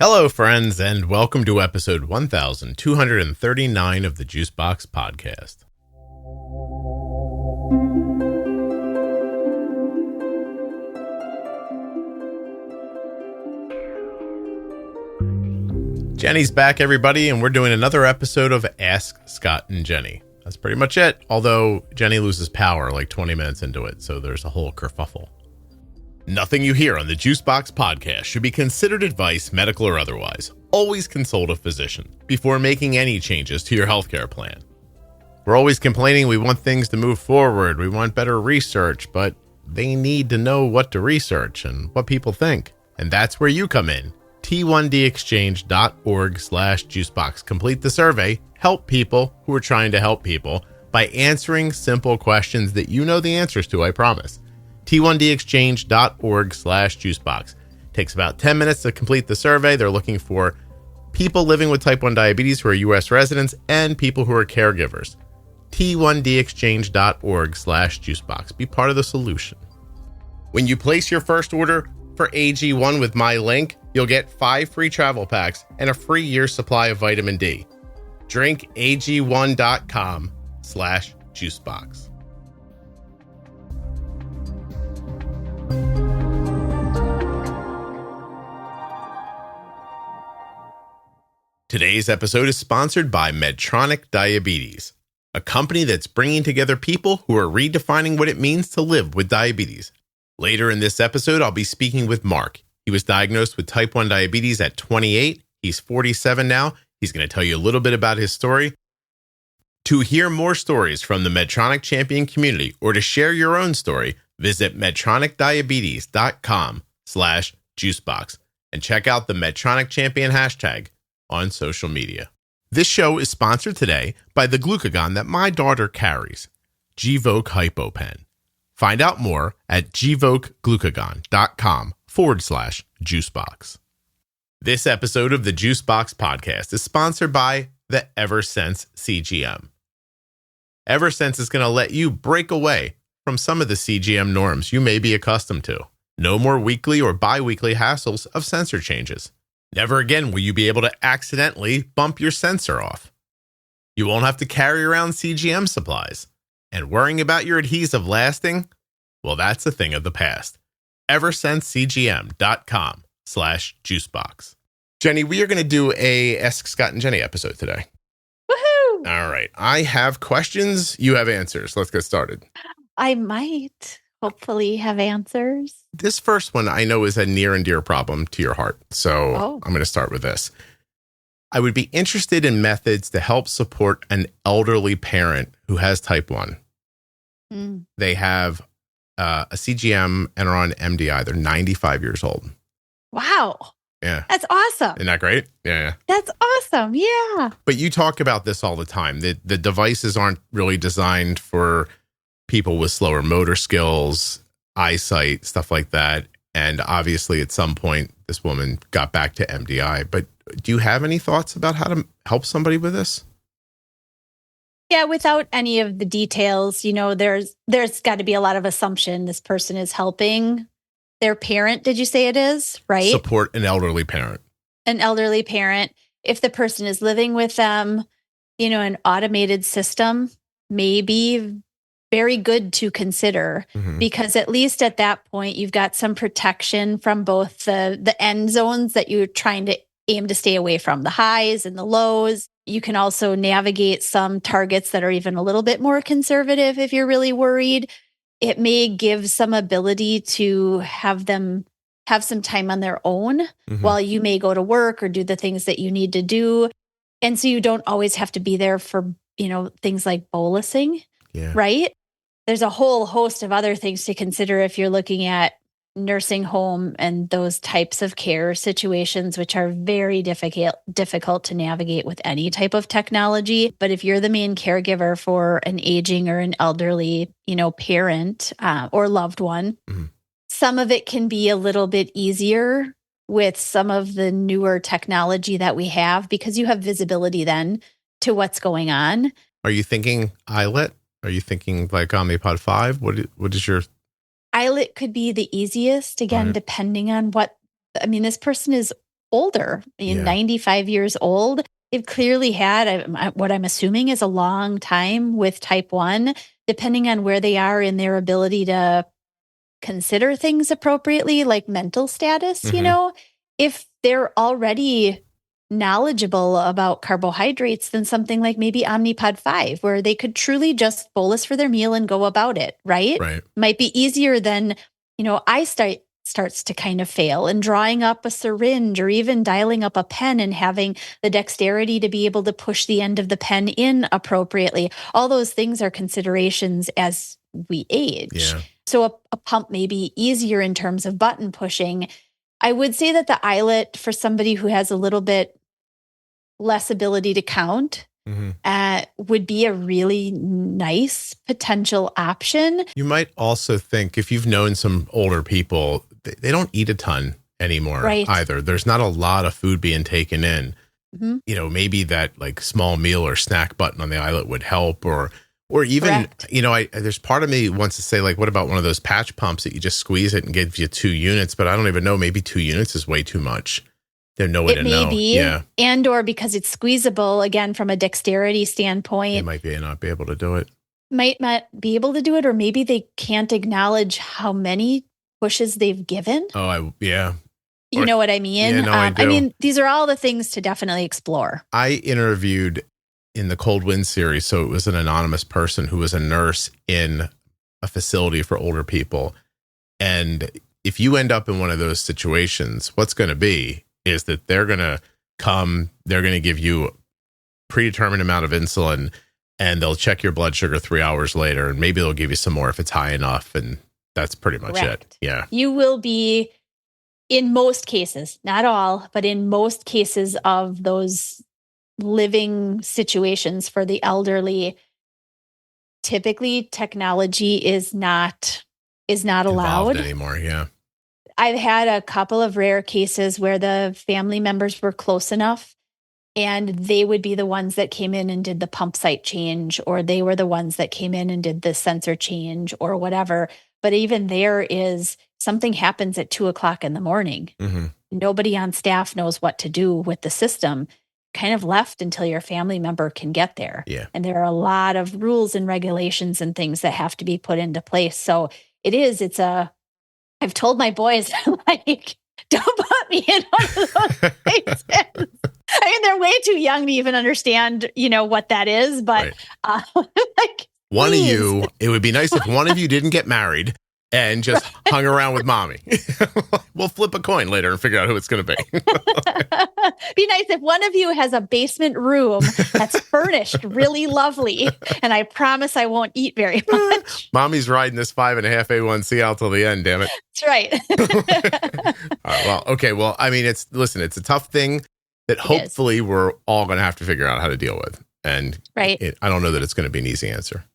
Hello, friends, and welcome to episode 1239 of the Juicebox Podcast. Jenny's back, everybody, and we're doing another episode of Ask Scott and Jenny. That's pretty much it, although Jenny loses power like 20 minutes into it, so there's a whole kerfuffle. Nothing you hear on the Juicebox Podcast should be considered advice, medical or otherwise. Always consult a physician before making any changes to your healthcare plan. We're always complaining we want things to move forward, we want better research, but they need to know what to research and what people think. And that's where you come in. T1dexchange.org/juicebox. Complete the survey. Help people who are trying to help people by answering simple questions that you know the answers to, I promise. T1dexchange.org/juicebox. Takes about 10 minutes to complete the survey. They're looking for people living with type 1 diabetes who are U.S. residents and people who are caregivers. T1dexchange.org/juicebox. Be part of the solution. When you place your first order for AG1 with my link, you'll get 5 free travel packs and a free year's supply of vitamin D. Drink AG1.com/juicebox. Today's episode is sponsored by Medtronic Diabetes, a company that's bringing together people who are redefining what it means to live with diabetes. Later in this episode, I'll be speaking with Mark. He was diagnosed with type 1 diabetes at 28. He's 47 now. He's going to tell you a little bit about his story. To hear more stories from the Medtronic Champion community or to share your own story, visit medtronicdiabetes.com/juicebox and check out the Medtronic Champion hashtag on social media. This show is sponsored today by the glucagon that my daughter carries, Gvoke HypoPen. Find out more at gvokeglucagon.com/juicebox. This episode of the Juicebox Podcast is sponsored by the Eversense CGM. Eversense is going to let you break away from some of the CGM norms you may be accustomed to. No more weekly or bi-weekly hassles of sensor changes. Never again will you be able to accidentally bump your sensor off. You won't have to carry around CGM supplies. And worrying about your adhesive lasting? Well, that's a thing of the past. EversenseCGM.com/juicebox. Jenny, we are going to do a Ask Scott and Jenny episode today. Woohoo! All right. I have questions. You have answers. Let's get started. I might hopefully have answers. This first one I know is a near and dear problem to your heart. So I'm going to start with this. I would be interested in methods to help support an elderly parent who has type 1. They have a CGM and are on MDI. They're 95 years old. Wow. Yeah. That's awesome. Isn't that great? Yeah. That's awesome. Yeah. But you talk about this all the time. The devices aren't really designed for people with slower motor skills, eyesight, stuff like that. And obviously at some point, this woman got back to MDI. But do you have any thoughts about how to help somebody with this? Yeah, without any of the details, there's got to be a lot of assumption. This person is helping their parent. Did you say it is? Right? Support an elderly parent. An elderly parent. If the person is living with them, an automated system may be very good to consider because at least at that point, you've got some protection from both the end zones that you're trying to aim to stay away from, the highs and the lows. You can also navigate some targets that are even a little bit more conservative if you're really worried. It may give some ability to have them have some time on their own while you may go to work or do the things that you need to do. And so you don't always have to be there for, things like bolusing, right? There's a whole host of other things to consider if you're looking at nursing home and those types of care situations, which are very difficult to navigate with any type of technology. But if you're the main caregiver for an aging or an elderly, parent or loved one, some of it can be a little bit easier with some of the newer technology that we have because you have visibility then to what's going on. Are you thinking iLet? Are you thinking like Omnipod 5? What is your... iLet could be the easiest, again, depending on this person is older, 95 years old. They've clearly had what I'm assuming is a long time with type 1, depending on where they are in their ability to consider things appropriately, like mental status, if they're already knowledgeable about carbohydrates, then something like maybe Omnipod 5, where they could truly just bolus for their meal and go about it, right? Might be easier than, eyesight starts to kind of fail, and drawing up a syringe or even dialing up a pen and having the dexterity to be able to push the end of the pen in appropriately. All those things are considerations as we age. Yeah. So a pump may be easier in terms of button pushing. I would say that the iLet, for somebody who has a little bit less ability to count, would be a really nice potential option. You might also think, if you've known some older people, they don't eat a ton anymore either. There's not a lot of food being taken in. Maybe that like small meal or snack button on the iLet would help, or even, there's part of me wants to say, like, what about one of those patch pumps that you just squeeze it and gives you 2 units? But I don't even know. Maybe 2 units is way too much. There's no way to know. It may be. Yeah. And or because it's squeezable, again, from a dexterity standpoint. They might not be able to do it. Might not be able to do it, or maybe they can't acknowledge how many pushes they've given. You know what I mean? Yeah, no, I do. I mean, these are all the things to definitely explore. I interviewed in the Cold Wind series, so it was an anonymous person who was a nurse in a facility for older people. And if you end up in one of those situations, what's going to be is that they're going to come, they're going to give you a predetermined amount of insulin, and they'll check your blood sugar 3 hours later, and maybe they'll give you some more if it's high enough. And that's pretty much it. Yeah. You will be, in most cases, not all, but in most cases of those living situations for the elderly, typically technology is not allowed anymore. Yeah. I've had a couple of rare cases where the family members were close enough and they would be the ones that came in and did the pump site change, or they were the ones that came in and did the sensor change or whatever. But even there is something happens at 2:00 in the morning. Nobody on staff knows what to do with the system, kind of left until your family member can get there. Yeah. And there are a lot of rules and regulations and things that have to be put into place. So I've told my boys, like, don't put me in one of those places. I mean, they're way too young to even understand, what that is. But like, one of you, it would be nice if one of you didn't get married and just hung around with mommy. We'll flip a coin later and figure out who it's going to be. Be nice if one of you has a basement room that's furnished really lovely, and I promise I won't eat very much. Mommy's riding this 5.5 A1C out till the end, damn it. That's right. All right, well, okay. Well, I mean, it's a tough thing that hopefully we're all going to have to figure out how to deal with. And I don't know that it's going to be an easy answer.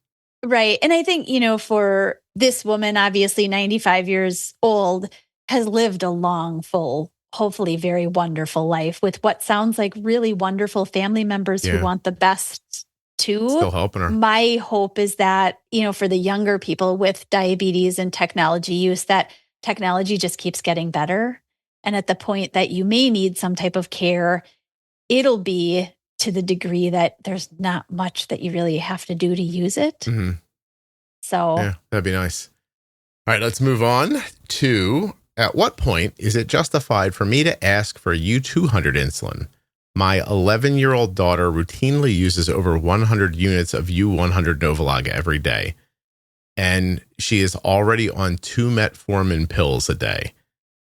Right. And I think, for this woman, obviously 95 years old, has lived a long, full, hopefully very wonderful life with what sounds like really wonderful family members who want the best too. Still helping her. My hope is that, for the younger people with diabetes and technology use, that technology just keeps getting better. And at the point that you may need some type of care, it'll be to the degree that there's not much that you really have to do to use it. So yeah, that'd be nice. All right, let's move on to, at what point is it justified for me to ask for U200 insulin? My 11-year-old daughter routinely uses over 100 units of U100 Novolog every day, and she is already on 2 metformin pills a day.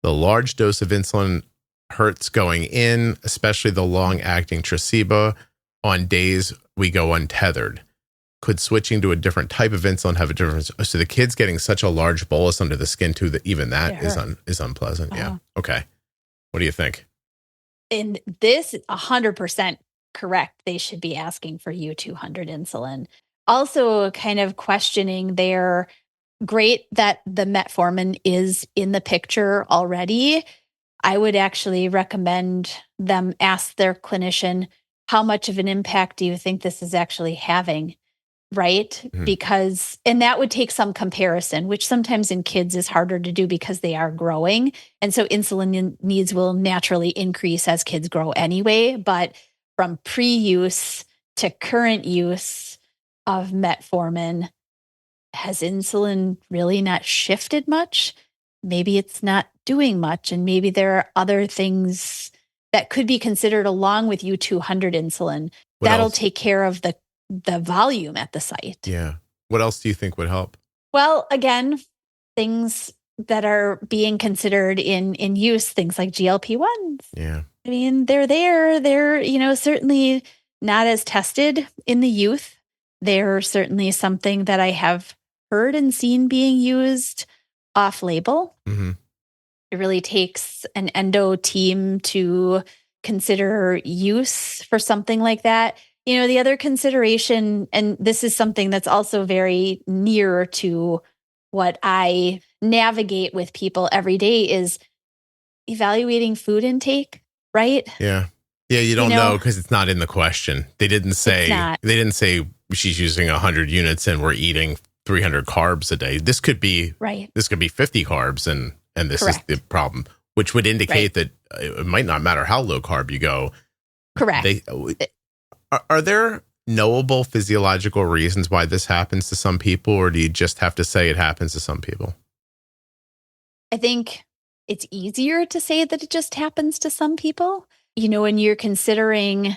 The large dose of insulin hurts going in, especially the long-acting Tresiba, on days we go untethered. Could switching to a different type of insulin have a difference? So the kid's getting such a large bolus under the skin too that even that is unpleasant. Yeah. Okay. What do you think? And this is 100% correct. They should be asking for U200 insulin. Also kind of questioning their great that the metformin is in the picture already. I would actually recommend them ask their clinician, how much of an impact do you think this is actually having? right? Because, and that would take some comparison, which sometimes in kids is harder to do because they are growing. And so insulin needs will naturally increase as kids grow anyway. But from pre-use to current use of metformin, has insulin really not shifted much? Maybe it's not doing much. And maybe there are other things that could be considered along with U200 insulin. That'll take care of the volume at the site. Yeah. What else do you think would help? Well, again, things that are being considered in use, things like GLP-1s. Yeah. I mean, they're there. They're, certainly not as tested in the youth. They're certainly something that I have heard and seen being used off-label. It really takes an endo team to consider use for something like that. The other consideration, and this is something that's also very near to what I navigate with people every day, is evaluating food intake, right? Yeah. Yeah, you don't know because it's not in the question. They didn't say she's using 100 units and we're eating 300 carbs a day. This could be 50 carbs and this is the problem, which would indicate that it might not matter how low carb you go. Correct. Are there knowable physiological reasons why this happens to some people, or do you just have to say it happens to some people? I think it's easier to say that it just happens to some people. When you're considering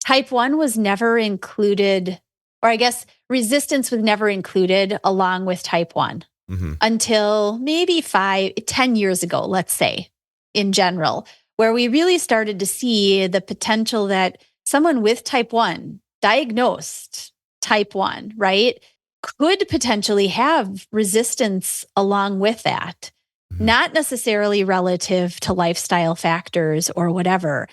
type 1 was never included, or I guess resistance was never included along with type 1 until maybe 10 years ago, let's say, in general, where we really started to see the potential that someone with type 1, diagnosed type 1, right, could potentially have resistance along with that. Not necessarily relative to lifestyle factors or whatever,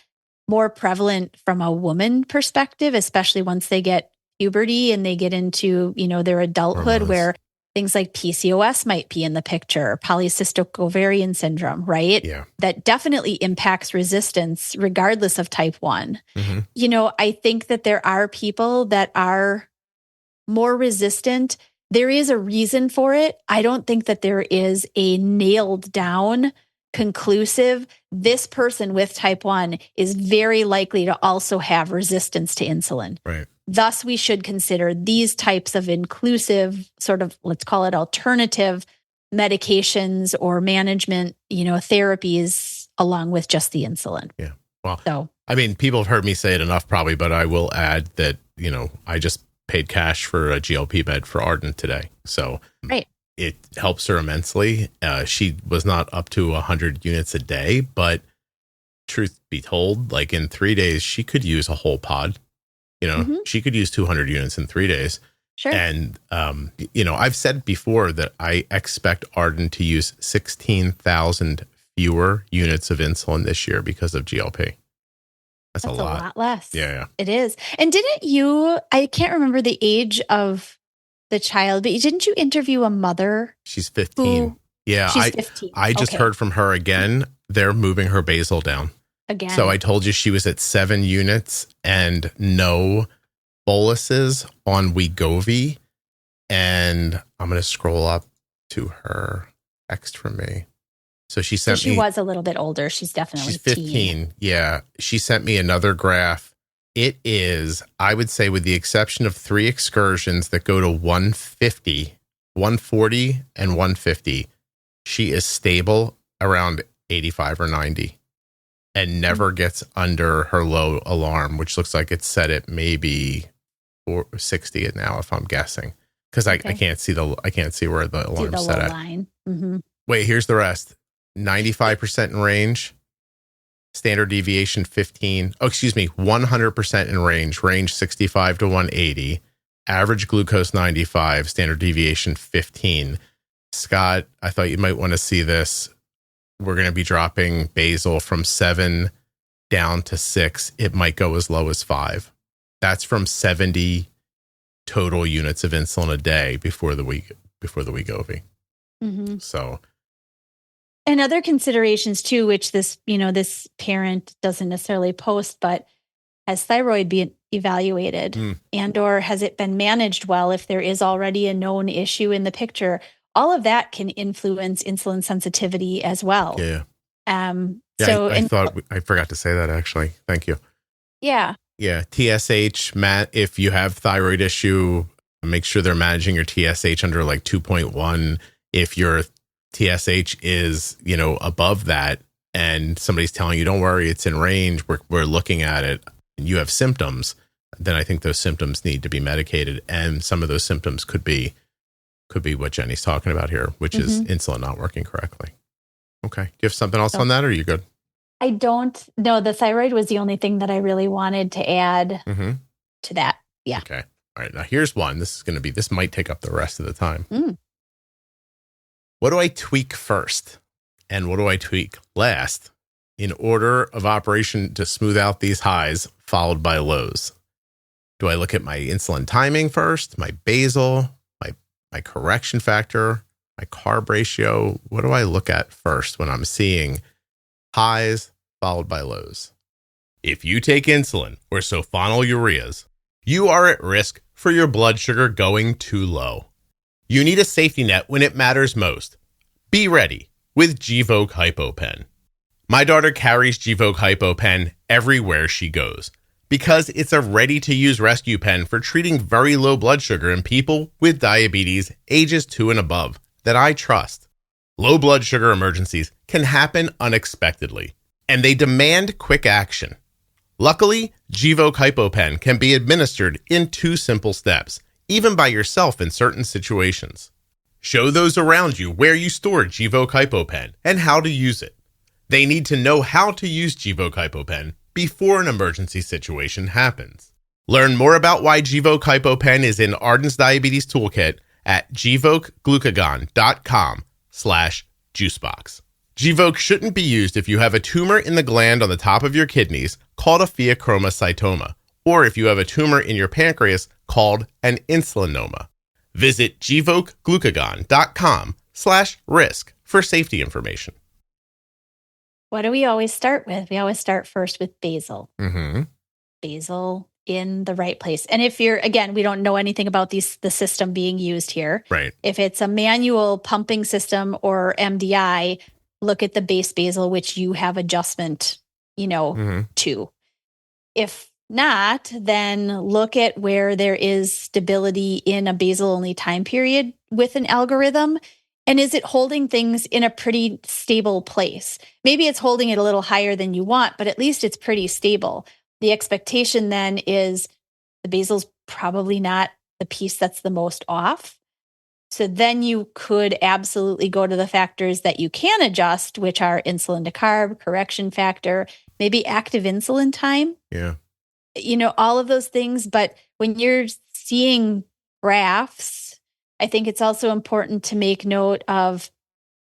more prevalent from a woman perspective, especially once they get puberty and they get into, their adulthood, where things like PCOS might be in the picture, polycystic ovarian syndrome, right? Yeah. That definitely impacts resistance regardless of type 1. I think that there are people that are more resistant. There is a reason for it. I don't think that there is a nailed down, conclusive, this person with type 1 is very likely to also have resistance to insulin. Right. Thus, we should consider these types of inclusive, sort of, let's call it alternative medications or management, therapies along with just the insulin. Yeah. Well, people have heard me say it enough probably, but I will add that, I just paid cash for a GLP med for Arden today. So it helps her immensely. She was not up to 100 units a day, but truth be told, like in 3 days, she could use a whole pod. She could use 200 units in 3 days. Sure. And, I've said before that I expect Arden to use 16,000 fewer units of insulin this year because of GLP. That's a lot less. Yeah. It is. And didn't you, I can't remember the age of the child, but didn't you interview a mother? She's 15. She's 15. I just heard from her again. They're moving her basal down. Again. So I told you she was at 7 units and no boluses on Wegovy. And I'm going to scroll up to her text from me. So she sent me. She was a little bit older. She's definitely 15. teen. Yeah. She sent me another graph. It is, I would say, with the exception of 3 excursions that go to 150, 140, and 150, she is stable around 85 or 90 and never gets under her low alarm, which looks like it's set at maybe 60 now, if I'm guessing. Because I can't see where the alarm's set at. Line. Mm-hmm. Wait, here's the rest. 95% in range, standard deviation 100% in range 65 to 180, average glucose 95, standard deviation 15. Scott, I thought you might want to see this. We're going to be dropping basal from 7 down to 6. It might go as low as 5. That's from 70 total units of insulin a day before the Wegovy. Mm-hmm. So. And other considerations too, which this parent doesn't necessarily post, but has thyroid evaluated? And or has it been managed well if there is already a known issue in the picture? All of that can influence insulin sensitivity as well. Yeah. So I thought I forgot to say that actually. Thank you. Yeah. Yeah. TSH, if you have thyroid issue, make sure they're managing your TSH under like 2.1. If your TSH is, above that and somebody's telling you, don't worry, it's in range, we're looking at it, and you have symptoms, then I think those symptoms need to be medicated. And some of those symptoms could be what Jenny's talking about here, which is insulin not working correctly. Okay. Do you have something else on that, or are you good? I don't know. The thyroid was the only thing that I really wanted to add to that. Yeah. Okay. All right. Now here's one. This might take up the rest of the time. What do I tweak first? And what do I tweak last in order of operation to smooth out these highs followed by lows? Do I look at my insulin timing first, my basal, my correction factor, my carb ratio? What do I look at first when I'm seeing highs followed by lows? If you take insulin or sulfonylureas, you are at risk for your blood sugar going too low. You need a safety net when it matters most. Be ready with Gvoke HypoPen. My daughter carries Gvoke HypoPen everywhere she goes because it's a ready-to-use rescue pen for treating very low blood sugar in people with diabetes ages 2 and above that I trust. Low blood sugar emergencies can happen unexpectedly, and they demand quick action. Luckily, Gvoke HypoPen can be administered in 2 simple steps, even by yourself in certain situations. Show those around you where you store Gvoke HypoPen and how to use it. They need to know how to use Gvoke HypoPen before an emergency situation happens. Learn more about why Gvoke HypoPen is in Arden's Diabetes Toolkit at gvokeglucagon.com/juicebox. Gvoke shouldn't be used if you have a tumor in the gland on the top of your kidneys called a pheochromocytoma, or if you have a tumor in your pancreas called an insulinoma. Visit gvokeglucagon.com/risk for safety information. What do we always start with? We always start first with basal. Basal in the right place. And if you're, again, we don't know anything about the system being used here. Right. If it's a manual pumping system or MDI, look at the base basal, which you have adjustment, to. If not, then look at where there is stability in a basal-only time period with an algorithm. And is it holding things in a pretty stable place? Maybe it's holding it a little higher than you want, but at least it's pretty stable. The expectation then is the basal's probably not the piece that's the most off. So then you could absolutely go to the factors that you can adjust, which are insulin to carb, correction factor, maybe active insulin time. Yeah. All of those things. But when you're seeing graphs, I think it's also important to make note of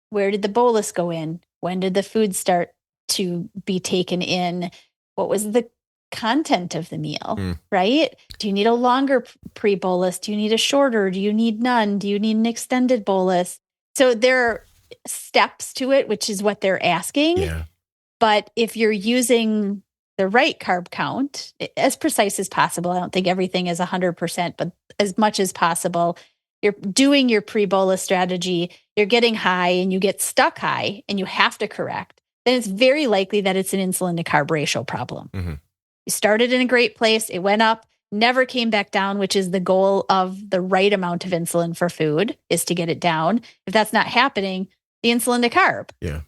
where did the bolus go in? When did the food start to be taken in? What was the content of the meal, right? Do you need a longer pre-bolus? Do you need a shorter? Do you need none? Do you need an extended bolus? So there are steps to it, which is what they're asking. Yeah. But if you're using the right carb count, as precise as possible, I don't think everything is 100%, but as much as possible, you're doing your pre-bolus strategy, you're getting high and you get stuck high and you have to correct, then it's very likely that it's an insulin to carb ratio problem. You started in a great place, it went up, never came back down, which is the goal of the right amount of insulin for food, is to get it down. If that's not happening, the insulin to carb. Yeah.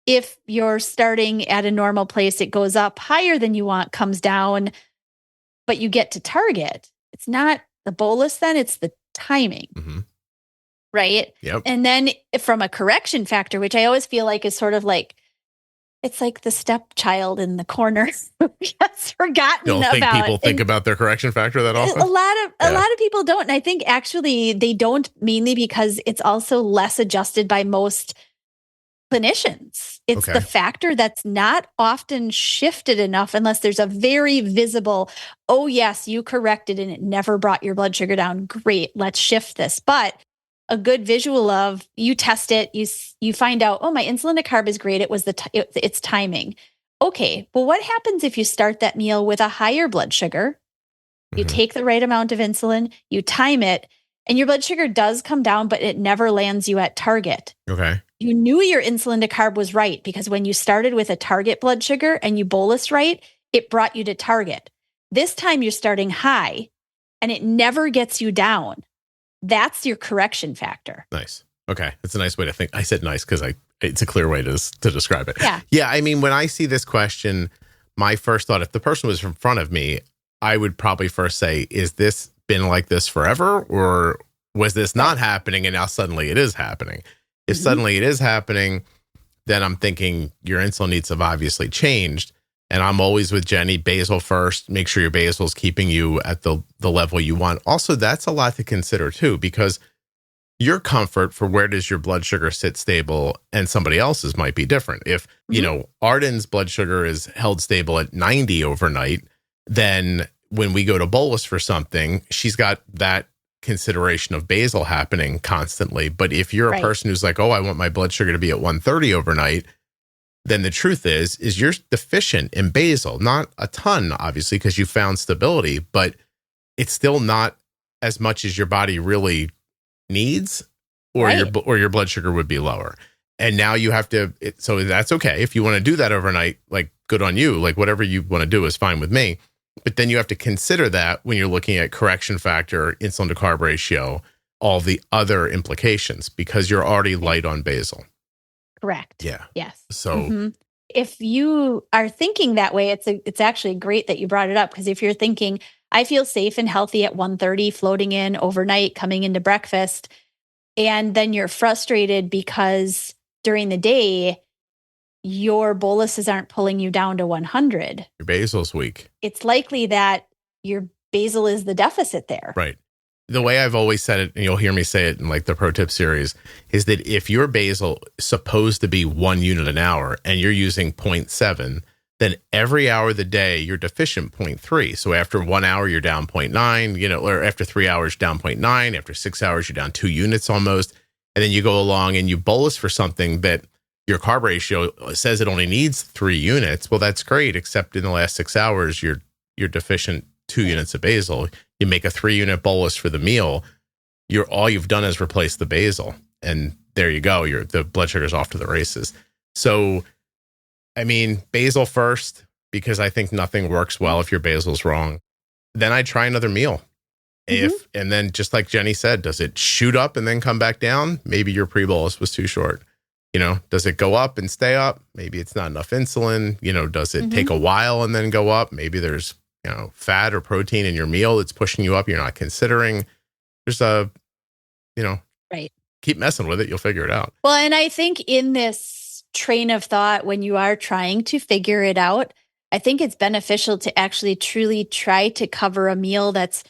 If you're starting at a normal place, it goes up higher than you want, comes down, but you get to target. It's not the bolus then, it's the timing. Right? Yep. And then from a correction factor, which I always feel like is sort of like, it's like the stepchild in the corner who gets forgotten about. Don't think people think about their correction factor that often? A lot of people don't. And I think actually they don't, mainly because it's also less adjusted by most clinicians. It's the factor that's not often shifted enough unless there's a very visible, oh yes, you corrected and it never brought your blood sugar down. Great, let's shift this. But a good visual of, you test it, you find out, oh, my insulin to carb is great. It was it's timing. Okay, well, what happens if you start that meal with a higher blood sugar You take the right amount of insulin, you time it, and your blood sugar does come down, but it never lands you at target. Okay. You knew your insulin to carb was right because when you started with a target blood sugar and you bolused right, it brought you to target. This time you're starting high and it never gets you down. That's your correction factor. Nice. Okay. That's a nice way to think. I said nice because it's a clear way to describe it. Yeah. Yeah. I mean, when I see this question, my first thought, if the person was in front of me, I would probably first say, is this been like this forever? Or was this not happening and now suddenly it is happening? If suddenly it is happening, then I'm thinking your insulin needs have obviously changed. And I'm always with Jenny, basal first, make sure your basal is keeping you at the level you want. Also, that's a lot to consider too, because your comfort for where does your blood sugar sit stable and somebody else's might be different. If, Arden's blood sugar is held stable at 90 overnight, then when we go to bolus for something, she's got that consideration of basal happening constantly. But if you're a person who's like, oh, I want my blood sugar to be at 130 overnight, then the truth is you're deficient in basal. Not a ton, obviously, because you found stability, but it's still not as much as your body really needs, or your blood sugar would be lower. And now you have to, so that's okay. If you want to do that overnight, like good on you, like whatever you want to do is fine with me. But then you have to consider that when you're looking at correction factor, insulin to carb ratio, all the other implications, because you're already light on basal. Correct. Yeah. Yes. So if you are thinking that way, it's actually great that you brought it up, because if you're thinking, I feel safe and healthy at 130, floating in overnight, coming into breakfast, and then you're frustrated because during the day, your boluses aren't pulling you down to 100. Your basal's weak. It's likely that your basal is the deficit there. Right. The way I've always said it, and you'll hear me say it in like the pro tip series, is that if your basal is supposed to be 1 unit an hour and you're using 0.7, then every hour of the day you're deficient 0.3. So after 1 hour, you're down 0.9, or after 3 hours, down 0.9. After 6 hours, you're down 2 units almost. And then you go along and you bolus for something that your carb ratio says it only needs 3 units. Well, that's great, except in the last 6 hours, you're deficient 2 units of basal. You make a 3-unit bolus for the meal. All you've done is replace the basal, and there you go. The blood sugar's off to the races. So, I mean, basal first, because I think nothing works well if your basal's wrong. Then I try another meal. And then just like Jenny said, does it shoot up and then come back down? Maybe your pre-bolus was too short. Does it go up and stay up? Maybe it's not enough insulin. Does it take a while and then go up? Maybe there's, fat or protein in your meal that's pushing you up. You're not considering. There's keep messing with it. You'll figure it out. Well, and I think in this train of thought, when you are trying to figure it out, I think it's beneficial to actually truly try to cover a meal that's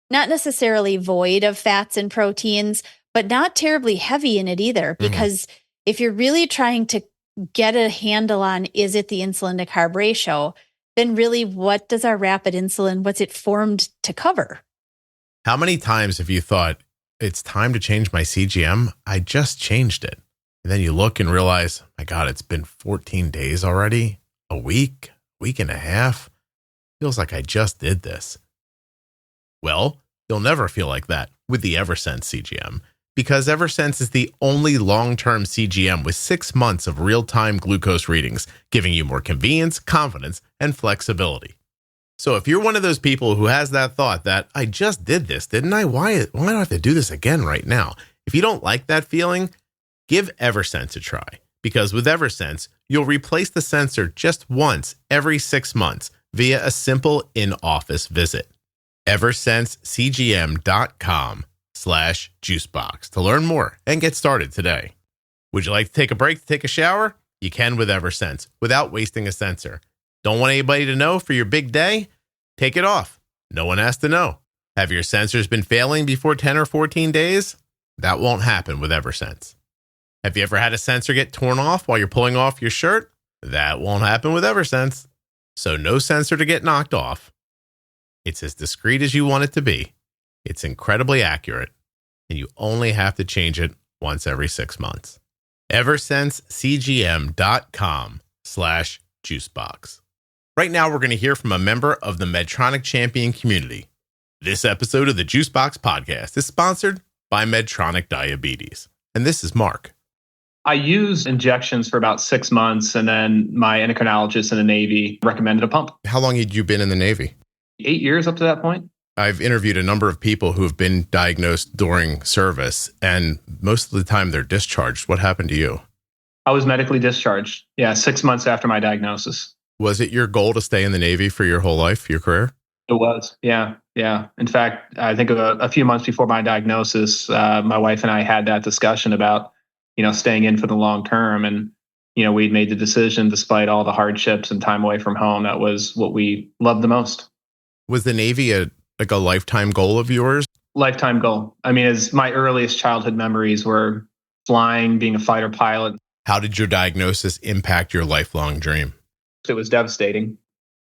not necessarily void of fats and proteins, but not terribly heavy in it either. Because if you're really trying to get a handle on, is it the insulin to carb ratio, then really what does our rapid insulin, what's it formed to cover? How many times have you thought, it's time to change my CGM? I just changed it. And then you look and realize, my God, it's been 14 days already, a week and a half. Feels like I just did this. Well, you'll never feel like that with the Eversense CGM, because Eversense is the only long-term CGM with 6 months of real-time glucose readings, giving you more convenience, confidence, and flexibility. So if you're one of those people who has that thought that I just did this, didn't I? Why do I have to do this again right now? If you don't like that feeling, give Eversense a try, because with Eversense, you'll replace the sensor just once every 6 months via a simple in-office visit. EversenseCGM.com/juicebox to learn more and get started today. Would you like to take a break to take a shower? You can with Eversense without wasting a sensor. Don't want anybody to know for your big day? Take it off. No one has to know. Have your sensors been failing before 10 or 14 days? That won't happen with Eversense. Have you ever had a sensor get torn off while you're pulling off your shirt? That won't happen with Eversense. So no sensor to get knocked off. It's as discreet as you want it to be. It's incredibly accurate, and you only have to change it once every 6 months. EversenseCGM.com/juicebox. Right now, we're going to hear from a member of the Medtronic Champion community. This episode of the Juicebox Podcast is sponsored by Medtronic Diabetes. And this is Mark. I used injections for about 6 months, and then my endocrinologist in the Navy recommended a pump. How long had you been in the Navy? 8 years up to that point. I've interviewed a number of people who have been diagnosed during service, and most of the time they're discharged. What happened to you? I was medically discharged. 6 months after my diagnosis. Was it your goal to stay in the Navy for your whole life, your career? It was. Yeah. In fact, I think a few months before my diagnosis, my wife and I had that discussion about, staying in for the long term. And, we'd made the decision despite all the hardships and time away from home. That was what we loved the most. Was the Navy a lifetime goal of yours? Lifetime goal. I mean, as my earliest childhood memories were flying, being a fighter pilot. How did your diagnosis impact your lifelong dream? It was devastating.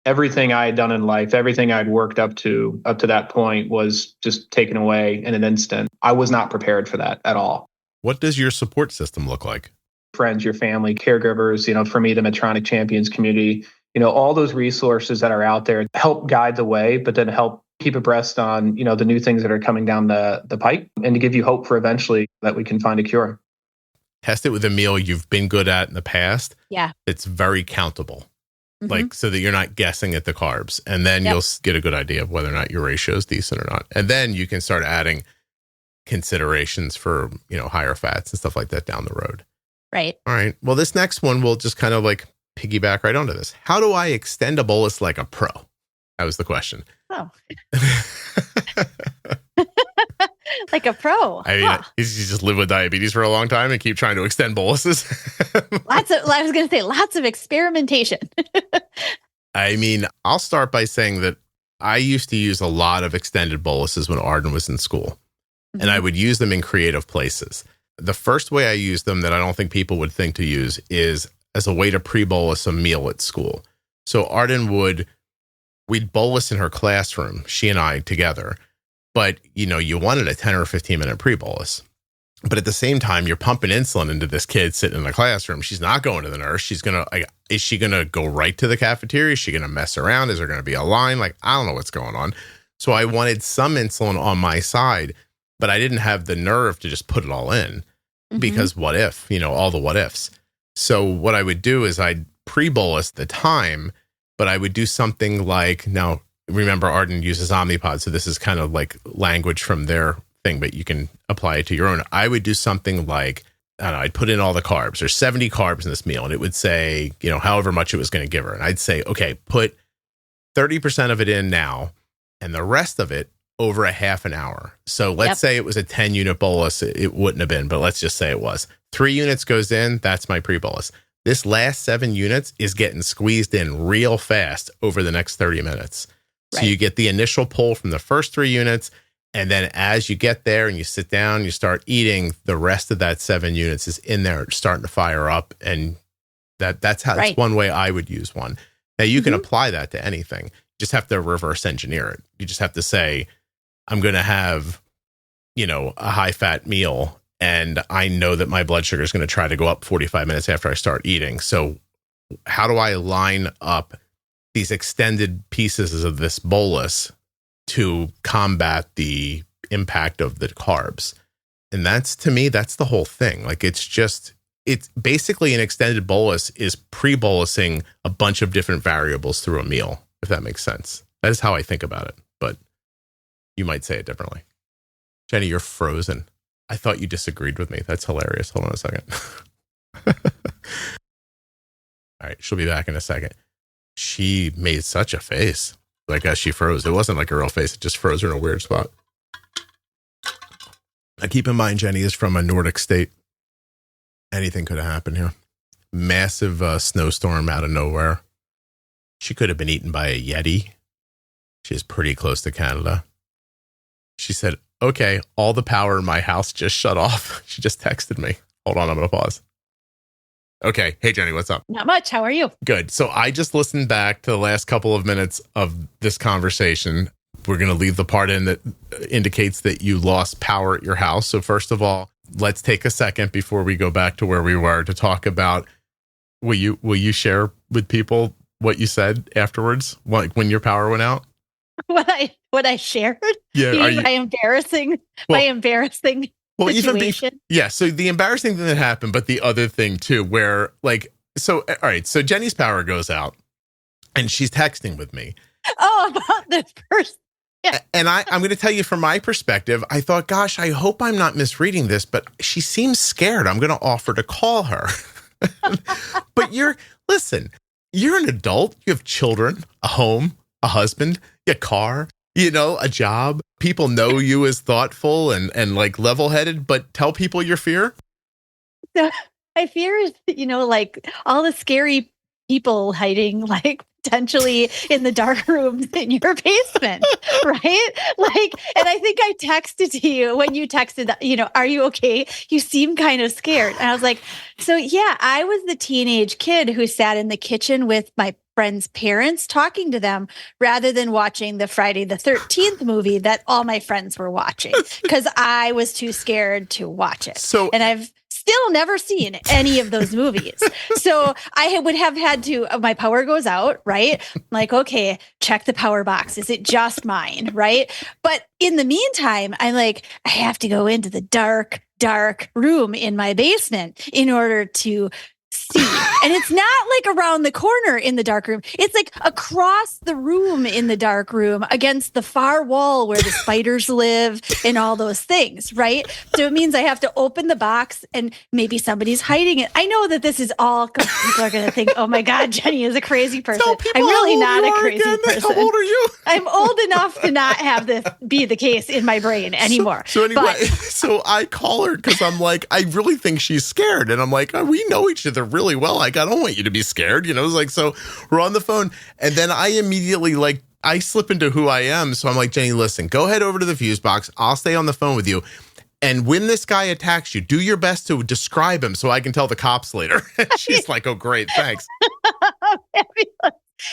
Everything I had done in life, everything I'd worked up to that point was just taken away in an instant. I was not prepared for that at all. What does your support system look like? Friends, your family, caregivers, for me, the Medtronic Champions community, all those resources that are out there help guide the way, but then help keep abreast on, the new things that are coming down the pipe and to give you hope for eventually that we can find a cure. Test it with a meal you've been good at in the past. Yeah. It's very countable. Mm-hmm. So that you're not guessing at the carbs. And then you'll get a good idea of whether or not your ratio is decent or not. And then you can start adding considerations for, higher fats and stuff like that down the road. Right. All right. Well, this next one will just kind of piggyback right onto this. How do I extend a bolus like a pro? That was the question. Oh. Like a pro. I mean, you just live with diabetes for a long time and keep trying to extend boluses. I was going to say lots of experimentation. I mean, I'll start by saying that I used to use a lot of extended boluses when Arden was in school, and I would use them in creative places. The first way I used them that I don't think people would think to use is as a way to pre-bolus a meal at school. So Arden we'd bolus in her classroom, she and I together. But, you wanted a 10 or 15 minute pre-bolus. But at the same time, you're pumping insulin into this kid sitting in the classroom. She's not going to the nurse. Is she going to go right to the cafeteria? Is she going to mess around? Is there going to be a line? I don't know what's going on. So I wanted some insulin on my side, but I didn't have the nerve to just put it all in because what if, all the what ifs. So what I would do is I'd pre-bolus the time, but I would do something now, remember, Arden uses Omnipod, so this is kind of language from their thing, but you can apply it to your own. I would do something I'd put in all the carbs. There's 70 carbs in this meal, and it would say, however much it was going to give her. And I'd say, okay, put 30% of it in now, and the rest of it over a half an hour. So let's say it was a 10-unit bolus. It wouldn't have been, but let's just say it was. 3 units goes in, that's my pre-bolus. This last 7 units is getting squeezed in real fast over the next 30 minutes. So you get the initial pull from the first 3 units, and then as you get there and you sit down, you start eating, the rest of that 7 units is in there starting to fire up. And that's one way I would use one. Now you can apply that to anything. You just have to reverse engineer it. You just have to say, I'm going to have, a high fat meal, and I know that my blood sugar is going to try to go up 45 minutes after I start eating. So how do I line up these extended pieces of this bolus to combat the impact of the carbs? And to me, that's the whole thing. It's basically an extended bolus is pre-bolusing a bunch of different variables through a meal, if that makes sense. That is how I think about it, but you might say it differently. Jenny, you're frozen. I thought you disagreed with me. That's hilarious. Hold on a second. All right, she'll be back in a second. She made such a face, as she froze. It wasn't like a real face. It just froze her in a weird spot. Now, keep in mind, Jenny is from a Nordic state. Anything could have happened here. Massive snowstorm out of nowhere. She could have been eaten by a Yeti. She's pretty close to Canada. She said, okay, all the power in my house just shut off. She just texted me. Hold on, I'm going to pause. Okay. Hey, Jenny, what's up? Not much. How are you? Good. So I just listened back to the last couple of minutes of this conversation. We're going to leave the part in that indicates that you lost power at your house. So first of all, let's take a second before we go back to where we were to talk about, will you share with people what you said afterwards, like when your power went out? what I shared. Yeah, my embarrassing situation. So the embarrassing thing that happened, but the other thing too, where like, so all right, so Jenny's power goes out, and she's texting with me. Oh, about this person. Yeah. And I'm going to tell you from my perspective, I thought, gosh, I hope I'm not misreading this, but she seems scared. I'm going to offer to call her. But you're an adult. You have children, a home, a husband, a car, a job. People know you as thoughtful and like level-headed, but tell people your fear. So my fear is, like all the scary people hiding, like potentially in the dark rooms in your basement, right? Like, and I think I texted to you when you texted, are you okay? You seem kind of scared. And I was like, so yeah, I was the teenage kid who sat in the kitchen with my friends' parents talking to them rather than watching the Friday the 13th movie that all my friends were watching because I was too scared to watch it. And I've still never seen any of those movies. So I would have had to, my power goes out, right? I'm like, okay, check the power box. Is it just mine? Right. But in the meantime, I'm like, I have to go into the dark room in my basement in order to see. And it's not like around the corner in the dark room. It's like across the room in the dark room against the far wall where the spiders live and all those things, right? So it means I have to open the box and maybe somebody's hiding it. I know that this is all, people are going to think, oh my God, Jenny is a crazy person. I'm really not a crazy person. How old are you? I'm old enough to not have this be the case in my brain anymore. So anyway, so I call her because I'm like, I really think she's scared. And I'm like, oh, we know each other really well. Like, I don't want you to be scared. It's like, so we're on the phone. And then I immediately, like, I slip into who I am. So I'm like, Jenny, listen, go head over to the fuse box. I'll stay on the phone with you. And when this guy attacks you, do your best to describe him so I can tell the cops later. She's like, oh, great. Thanks.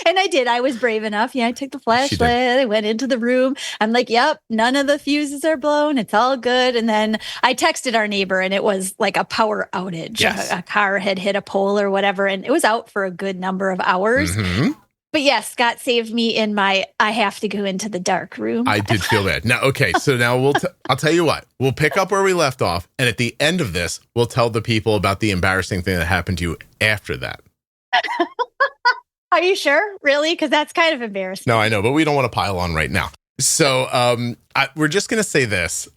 And I did. I was brave enough. Yeah, I took the flashlight. I went into the room. I'm like, yep, none of the fuses are blown. It's all good. And then I texted our neighbor and it was like a power outage. Yes. A car had hit a pole or whatever. And it was out for a good number of hours. Mm-hmm. But yes, Scott saved me in my, I have to go into the dark room. I did feel that. Now, okay, so now I'll tell you what, we'll pick up where we left off. And at the end of this, we'll tell the people about the embarrassing thing that happened to you after that. Are you sure? Really? Because that's kind of embarrassing. No, I know, but we don't want to pile on right now. So we're just going to say this.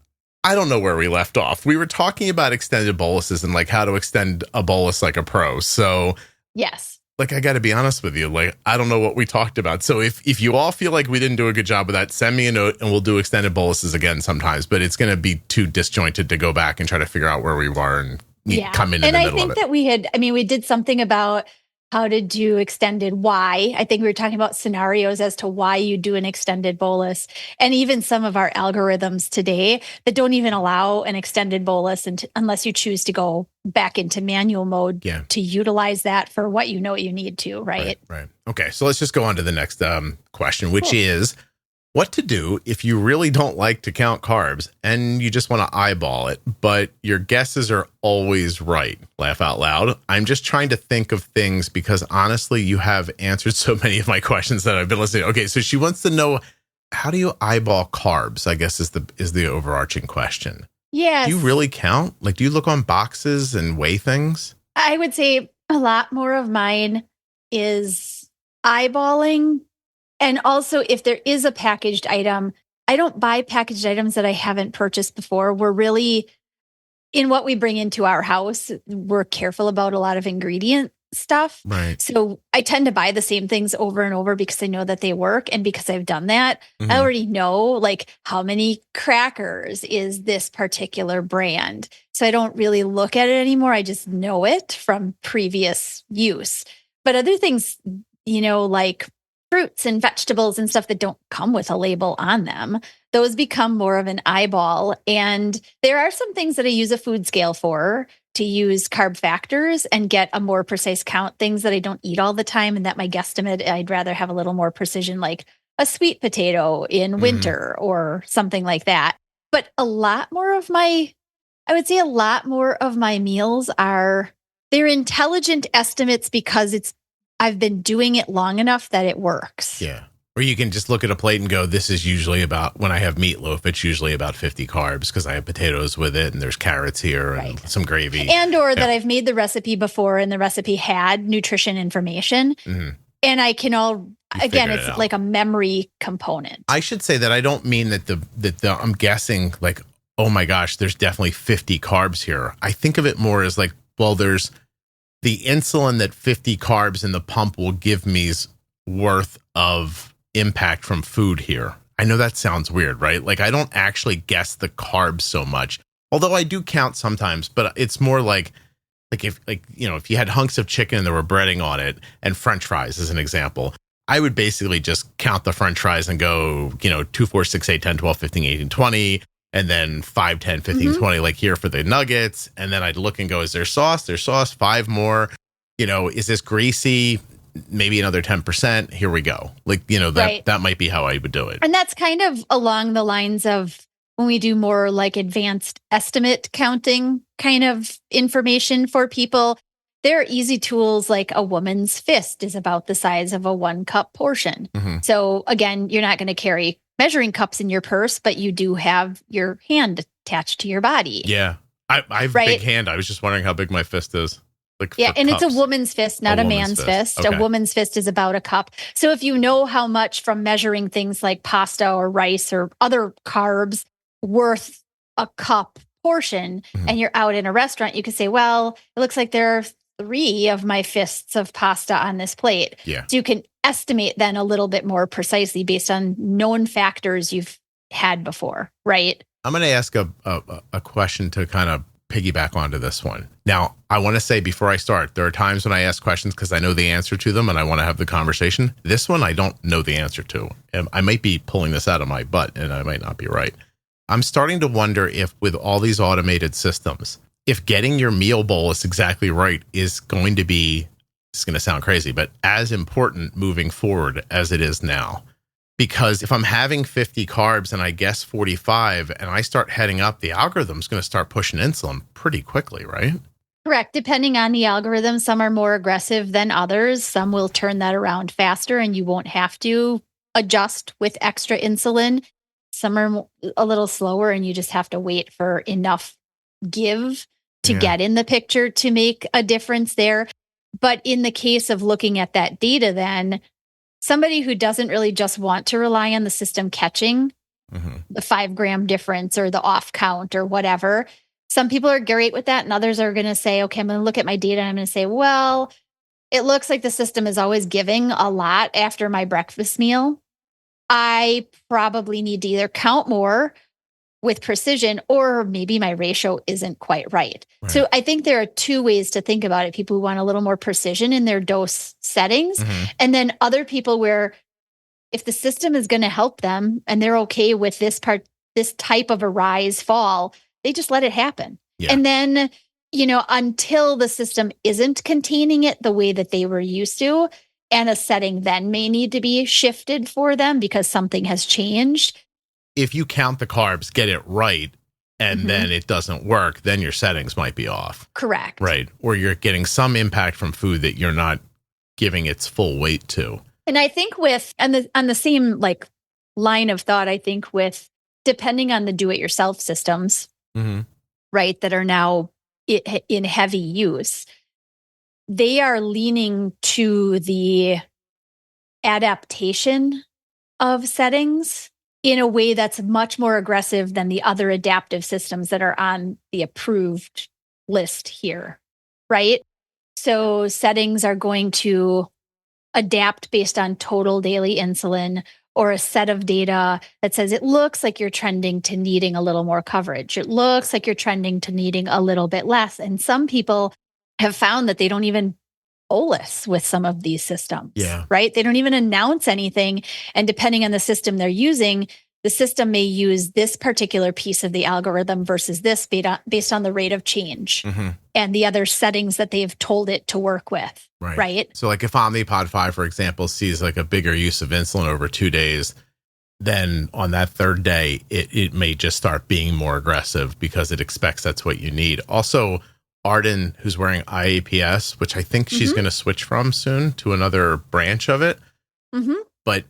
I don't know where we left off. We were talking about extended boluses and like how to extend a bolus like a pro. So yes. Like, I got to be honest with you. Like, I don't know what we talked about. So if you all feel like we didn't do a good job with that, send me a note and we'll do extended boluses again sometimes. But it's going to be too disjointed to go back and try to figure out where we were and come in the middle of it. And I think that we did something about how to do extended why. I think we were talking about scenarios as to why you do an extended bolus. And even some of our algorithms today that don't even allow an extended bolus unless you choose to go back into manual mode to utilize that for what you need to, right? Right. Okay. So let's just go on to the next question, which is what to do if you really don't like to count carbs and you just want to eyeball it, but your guesses are always right. Laugh out loud. I'm just trying to think of things because honestly, you have answered so many of my questions that I've been listening. Okay. So she wants to know, how do you eyeball carbs? I guess is the overarching question. Yes. Do you really count? Like, do you look on boxes and weigh things? I would say a lot more of mine is eyeballing. And also, if there is a packaged item, I don't buy packaged items that I haven't purchased before. We're really, in what we bring into our house, we're careful about a lot of ingredient stuff. Right. So I tend to buy the same things over and over because I know that they work. And because I've done that, I already know like how many crackers is this particular brand. So I don't really look at it anymore. I just know it from previous use. But other things, like fruits and vegetables and stuff that don't come with a label on them, those become more of an eyeball. And there are some things that I use a food scale for, to use carb factors and get a more precise count, things that I don't eat all the time and that my guesstimate, I'd rather have a little more precision, like a sweet potato in winter or something like that. But I would say a lot more of my meals they're intelligent estimates because I've been doing it long enough that it works. Yeah. Or you can just look at a plate and go, this is usually about, when I have meatloaf, it's usually about 50 carbs because I have potatoes with it and there's carrots here and some gravy. And or that I've made the recipe before and the recipe had nutrition information. And I can it's like a memory component. I should say that I don't mean that I'm guessing like, oh my gosh, there's definitely 50 carbs here. I think of it more as like, well, there's the insulin that 50 carbs in the pump will give me's worth of impact from food here. I know that sounds weird, right? Like I don't actually guess the carbs so much, although I do count sometimes, but it's more like if you had hunks of chicken and there were breading on it and French fries as an example, I would basically just count the French fries and go, 2, 4, 6, 8, 10, 12, 15, 18, 20, and then 5, 10, 15, 20, like here for the nuggets. And then I'd look and go, is there sauce? There's sauce, 5 more. Is this greasy? Maybe another 10%. Here we go. Like, that might be how I would do it. And that's kind of along the lines of when we do more like advanced estimate counting kind of information for people. There are easy tools like a woman's fist is about the size of a 1-cup portion. So again, you're not going to carry measuring cups in your purse, but you do have your hand attached to your body. Yeah. I have a big hand. I was just wondering how big my fist is. And it's a woman's fist, not a man's fist. Okay. A woman's fist is about a cup. So if you know how much from measuring things like pasta or rice or other carbs worth a cup portion, and you're out in a restaurant, you could say, well, it looks like there are 3 of my fists of pasta on this plate. Yeah. So you can estimate then a little bit more precisely based on known factors you've had before, right? I'm going to ask a question to kind of piggyback onto this one. Now, I want to say before I start, there are times when I ask questions because I know the answer to them and I want to have the conversation. This one, I don't know the answer to. And I might be pulling this out of my butt and I might not be right. I'm starting to wonder if with all these automated systems, if getting your meal bolus exactly right is going to be, it's going to sound crazy, but as important moving forward as it is now. Because if I'm having 50 carbs and I guess 45 and I start heading up, the algorithm's going to start pushing insulin pretty quickly, right? Correct. Depending on the algorithm, some are more aggressive than others. Some will turn that around faster and you won't have to adjust with extra insulin. Some are a little slower and you just have to wait for enough give to get in the picture to make a difference there. But in the case of looking at that data, then somebody who doesn't really just want to rely on the system catching the 5 gram difference or the off count or whatever, some people are great with that. And others are going to say, okay, I'm going to look at my data and I'm going to say, well, it looks like the system is always giving a lot after my breakfast meal. I probably need to either count more with precision, or maybe my ratio isn't quite right. So I think there are 2 ways to think about it. People who want a little more precision in their dose settings, and then other people where if the system is going to help them and they're okay with this type of a rise fall, they just let it happen. And then, until the system isn't containing it the way that they were used to, and a setting then may need to be shifted for them because something has changed. If you count the carbs, get it right, and then it doesn't work, then your settings might be off. Correct. Right. Or you're getting some impact from food that you're not giving its full weight to. And I think on the same like line of thought, I think with depending on the do-it-yourself systems, right, that are now in heavy use, they are leaning to the adaptation of settings in a way that's much more aggressive than the other adaptive systems that are on the approved list here, right? So settings are going to adapt based on total daily insulin or a set of data that says it looks like you're trending to needing a little more coverage. It looks like you're trending to needing a little bit less. And some people have found that they don't even bolus with some of these systems, right? They don't even announce anything. And depending on the system they're using, the system may use this particular piece of the algorithm versus this based on the rate of change and the other settings that they've told it to work with, right? So like if Omnipod 5, for example, sees like a bigger use of insulin over 2 days, then on that 3rd day, it may just start being more aggressive because it expects that's what you need. Also, Arden, who's wearing IAPS, which I think she's going to switch from soon to another branch of it. But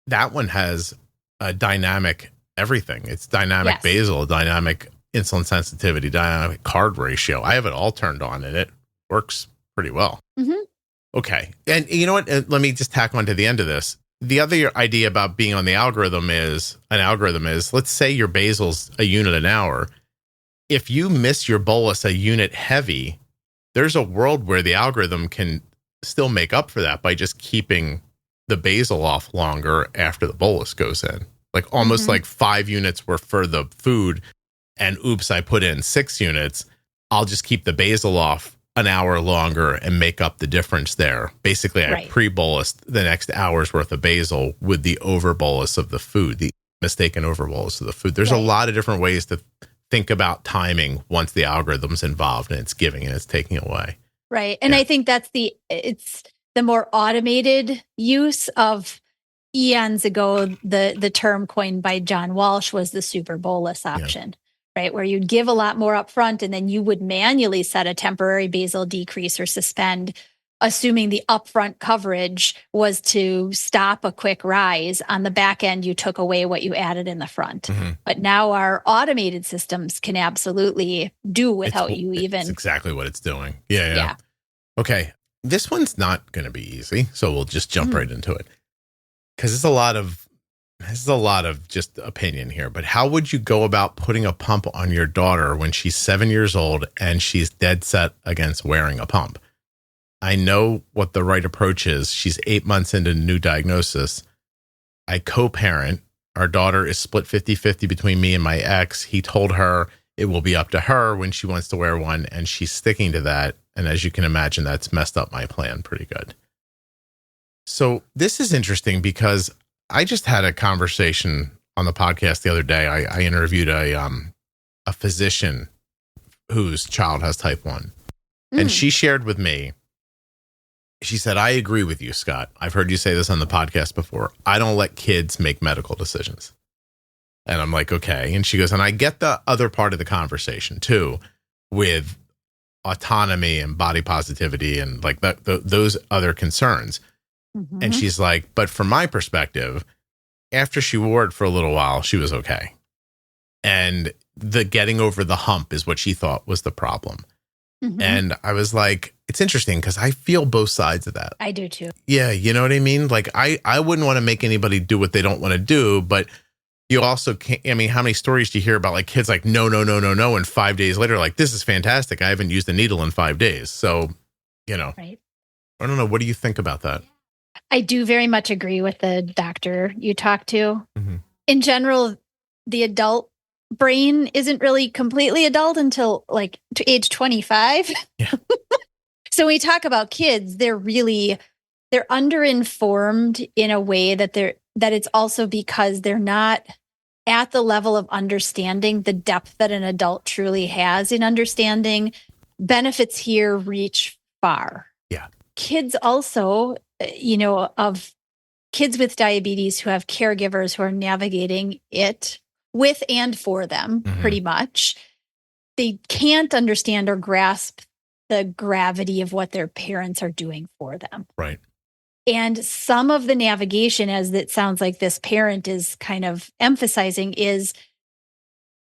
that one has a dynamic everything. It's dynamic Yes. basal, dynamic insulin sensitivity, dynamic carb ratio. I have it all turned on and it works pretty well. Mhm. Okay. And you know what? Let me just tack on to the end of this. The other idea about being on the algorithm is, let's say your basal's a unit an hour. If you miss your bolus a unit heavy, there's a world where the algorithm can still make up for that by just keeping the basal off longer after the bolus goes in. Like almost like 5 units were for the food, and oops, I put in 6 units. I'll just keep the basal off an hour longer and make up the difference there. Basically, I pre-bolused the next hour's worth of basal with the over-bolus of the food, the mistaken over-bolus of the food. There's a lot of different ways to think about timing once the algorithm's involved and it's giving and it's taking away. Right. And I think it's the more automated use of eons ago. The term coined by John Walsh was the super bolus option. Right, where you'd give a lot more upfront and then you would manually set a temporary basal decrease or suspend, assuming the upfront coverage was to stop a quick rise. On the back end, you took away what you added in the front. But now our automated systems can absolutely do without It's exactly what it's doing. Yeah. Okay, this one's not going to be easy, so we'll just jump right into it. Because there's a lot of just opinion here, but how would you go about putting a pump on your daughter when she's 7 years old and she's dead set against wearing a pump? I know what the right approach is. She's 8 months into new diagnosis. I co-parent. Our daughter is split 50-50 between me and my ex. He told her it will be up to her when she wants to wear one, and she's sticking to that. And as you can imagine, that's messed up my plan pretty good. So this is interesting because I just had a conversation on the podcast the other day. I interviewed a physician whose child has type 1. And she shared with me, she said, I agree with you, Scott. I've heard you say this on the podcast before. I don't let kids make medical decisions. And I'm like, okay. And she goes, and I get the other part of the conversation too, with autonomy and body positivity and like those other concerns. And she's like, but from my perspective, after she wore it for a little while, she was okay. And the getting over the hump is what she thought was the problem. And I was like, it's interesting because I feel both sides of that. I do too. Yeah. You know what I mean? Like I wouldn't want to make anybody do what they don't want to do, but you also can't, I mean, how many stories do you hear about like kids like, no. And 5 days later, like, this is fantastic. I haven't used a needle in 5 days. So, you know, I don't know. What do you think about that? I do very much agree with the doctor you talked to. In general, the adult brain isn't really completely adult until like to age 25. So when we talk about kids, they're underinformed in a way that it's also because they're not at the level of understanding the depth that an adult truly has in understanding. Benefits here reach far. Yeah. Kids also, of kids with diabetes who have caregivers who are navigating it with and for them, pretty much, they can't understand or grasp the gravity of what their parents are doing for them. Right. And some of the navigation, as it sounds like this parent is kind of emphasizing, is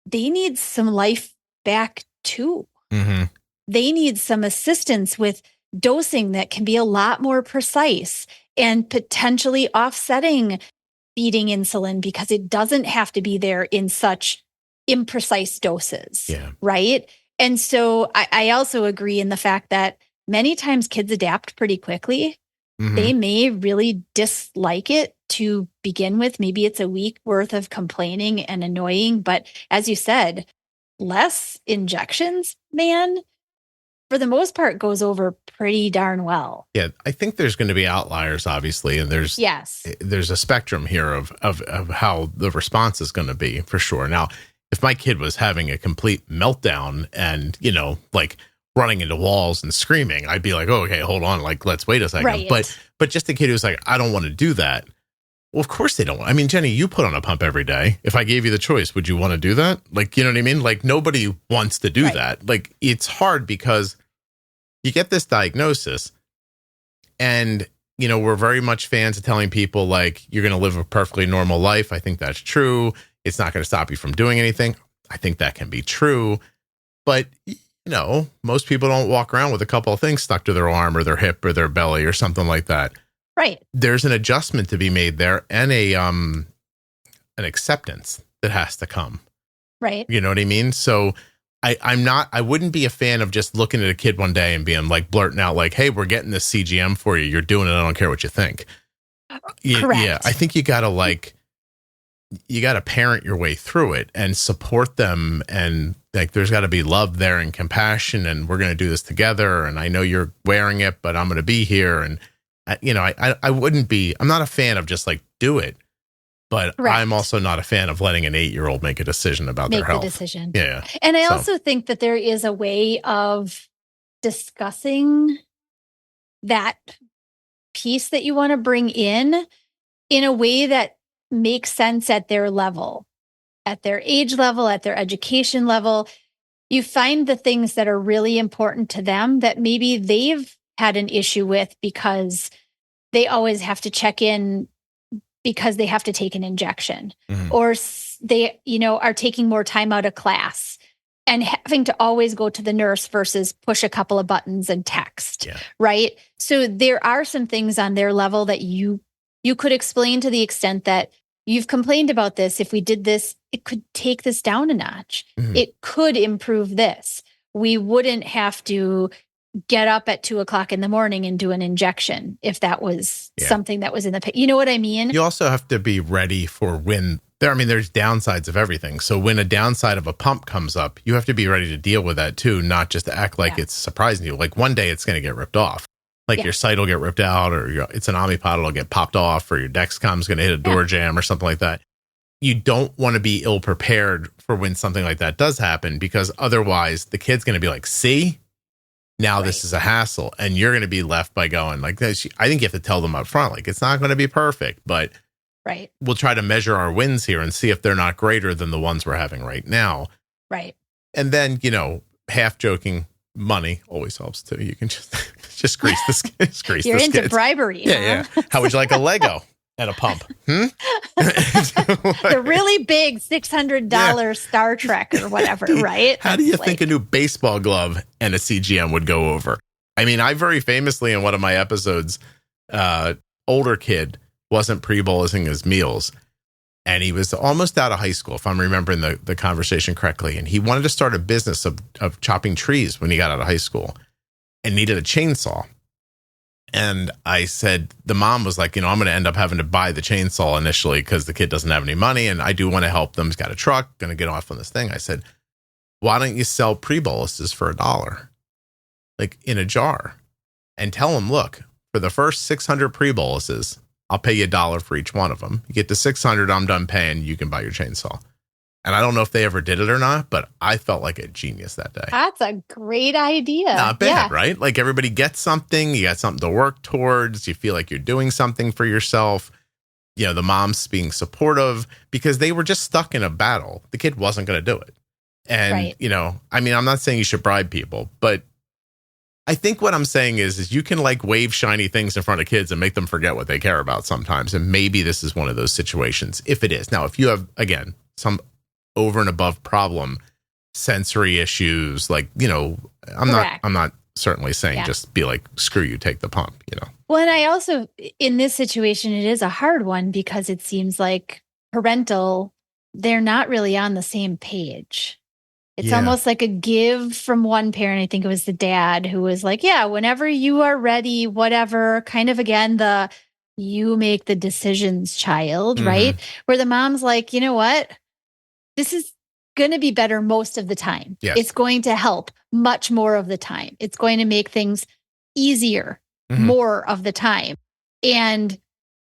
they need some life back too. They need some assistance with dosing that can be a lot more precise and potentially offsetting feeding insulin because it doesn't have to be there in such imprecise doses. Right. And so I also agree in the fact that many times kids adapt pretty quickly. They may really dislike it to begin with. Maybe it's a week worth of complaining and annoying. But as you said, less injections, man, for the most part, goes over pretty darn well. Yeah, I think there's going to be outliers, obviously, and there's a spectrum here of how the response is going to be, for sure. Now, if my kid was having a complete meltdown and, like running into walls and screaming, I'd be like, oh, okay, hold on, like, let's wait a second. Right. But just a kid who's like, I don't want to do that. Well, of course they don't. I mean, Jenny, you put on a pump every day. If I gave you the choice, would you want to do that? Like, you know what I mean? Like, nobody wants to do that. Like, it's hard because you get this diagnosis and we're very much fans of telling people like, you're going to live a perfectly normal life. I think that's true. It's not going to stop you from doing anything. I think that can be true. But, most people don't walk around with a couple of things stuck to their arm or their hip or their belly or something like that. Right. There's an adjustment to be made there and an acceptance that has to come. Right. You know what I mean? So I wouldn't be a fan of just looking at a kid one day and being like blurting out like, hey, we're getting this CGM for you. You're doing it. I don't care what you think. Correct. Yeah. I think you got to parent your way through it and support them. And like, there's got to be love there and compassion, and we're going to do this together. And I know you're wearing it, but I'm going to be here. And I wouldn't be, I'm not a fan of just like, do it. But correct. I'm also not a fan of letting an 8-year-old make a decision about their health. Make the decision. Yeah. And I also think that there is a way of discussing that piece that you want to bring in a way that makes sense at their level, at their age level, at their education level. You find the things that are really important to them that maybe they've had an issue with because they always have to check in because they have to take an injection, or they, are taking more time out of class and having to always go to the nurse versus push a couple of buttons and text, right? So there are some things on their level that you could explain to the extent that you've complained about this. If we did this, it could take this down a notch. It could improve this. We wouldn't have to get up at 2:00 in the morning and do an injection if that was something that was in the, you know what I mean? You also have to be ready for when there's downsides of everything. So when a downside of a pump comes up, you have to be ready to deal with that too, not just to act like it's surprising you. Like one day it's going to get ripped off. Like your site will get ripped out, or it's an Omnipod, it'll get popped off, or your Dexcom's going to hit a door jam or something like that. You don't want to be ill prepared for when something like that does happen, because otherwise the kid's going to be like, see? Now this is a hassle, and you're going to be left by going like this. I think you have to tell them up front, like, it's not going to be perfect, but we'll try to measure our wins here and see if they're not greater than the ones we're having right now. Right. And then, half joking, money always helps too. You can just grease the skin. You're into bribery. Yeah. How would you like a Lego and a pump? The really big $600 Star Trek or whatever, right? How do you think a new baseball glove and a CGM would go over? I mean, I very famously in one of my episodes, older kid wasn't pre-bolusing his meals, and he was almost out of high school, if I'm remembering the conversation correctly. And he wanted to start a business of chopping trees when he got out of high school and needed a chainsaw. And I said, the mom was like, I'm going to end up having to buy the chainsaw initially because the kid doesn't have any money. And I do want to help them. He's got a truck, going to get off on this thing. I said, why don't you sell pre-boluses for $1, like in a jar, and tell them, look, for the first 600 pre-boluses, I'll pay you $1 for each one of them. You get to 600, I'm done paying. You can buy your chainsaw. And I don't know if they ever did it or not, but I felt like a genius that day. That's a great idea. Not bad, right? Like everybody gets something. You got something to work towards. You feel like you're doing something for yourself. The mom's being supportive because they were just stuck in a battle. The kid wasn't going to do it. And, I'm not saying you should bribe people, but I think what I'm saying is you can like wave shiny things in front of kids and make them forget what they care about sometimes. And maybe this is one of those situations, if it is. Now, if you have, again, some over and above problem, sensory issues, like, I'm not certainly saying just be like, screw you, take the pump, Well, and I also, in this situation, it is a hard one because it seems like they're not really on the same page. It's almost like a give from one parent. I think it was the dad who was like, whenever you are ready, whatever, kind of again, you make the decisions child, right? Where the mom's like, you know what? This is going to be better most of the time. Yes. It's going to help much more of the time. It's going to make things easier more of the time. And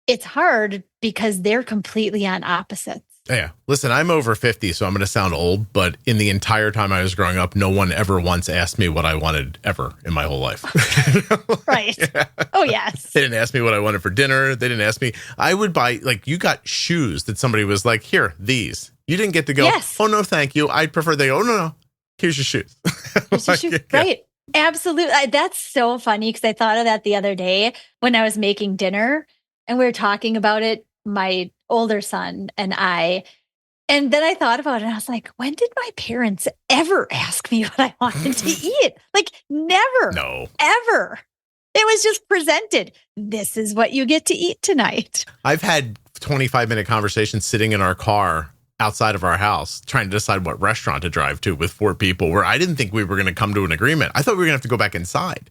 it's hard because they're completely on opposites. Yeah. Listen, I'm over 50, so I'm going to sound old, but in the entire time I was growing up, no one ever once asked me what I wanted ever in my whole life. Right. Yeah. Oh, yes. They didn't ask me what I wanted for dinner. They didn't ask me. I would buy, like, you got shoes that somebody was like, here, these. You didn't get to go, oh, no, thank you. I'd prefer they go, oh, no, here's your shoes. Here's your shoes. Right. Absolutely. That's so funny because I thought of that the other day when I was making dinner and we were talking about it, my older son and I. And then I thought about it and I was like, when did my parents ever ask me what I wanted to eat? Like, never. No. Ever. It was just presented. This is what you get to eat tonight. I've had 25-minute conversations sitting in our car outside of our house trying to decide what restaurant to drive to with 4 people where I didn't think we were going to come to an agreement. I thought we were going to have to go back inside.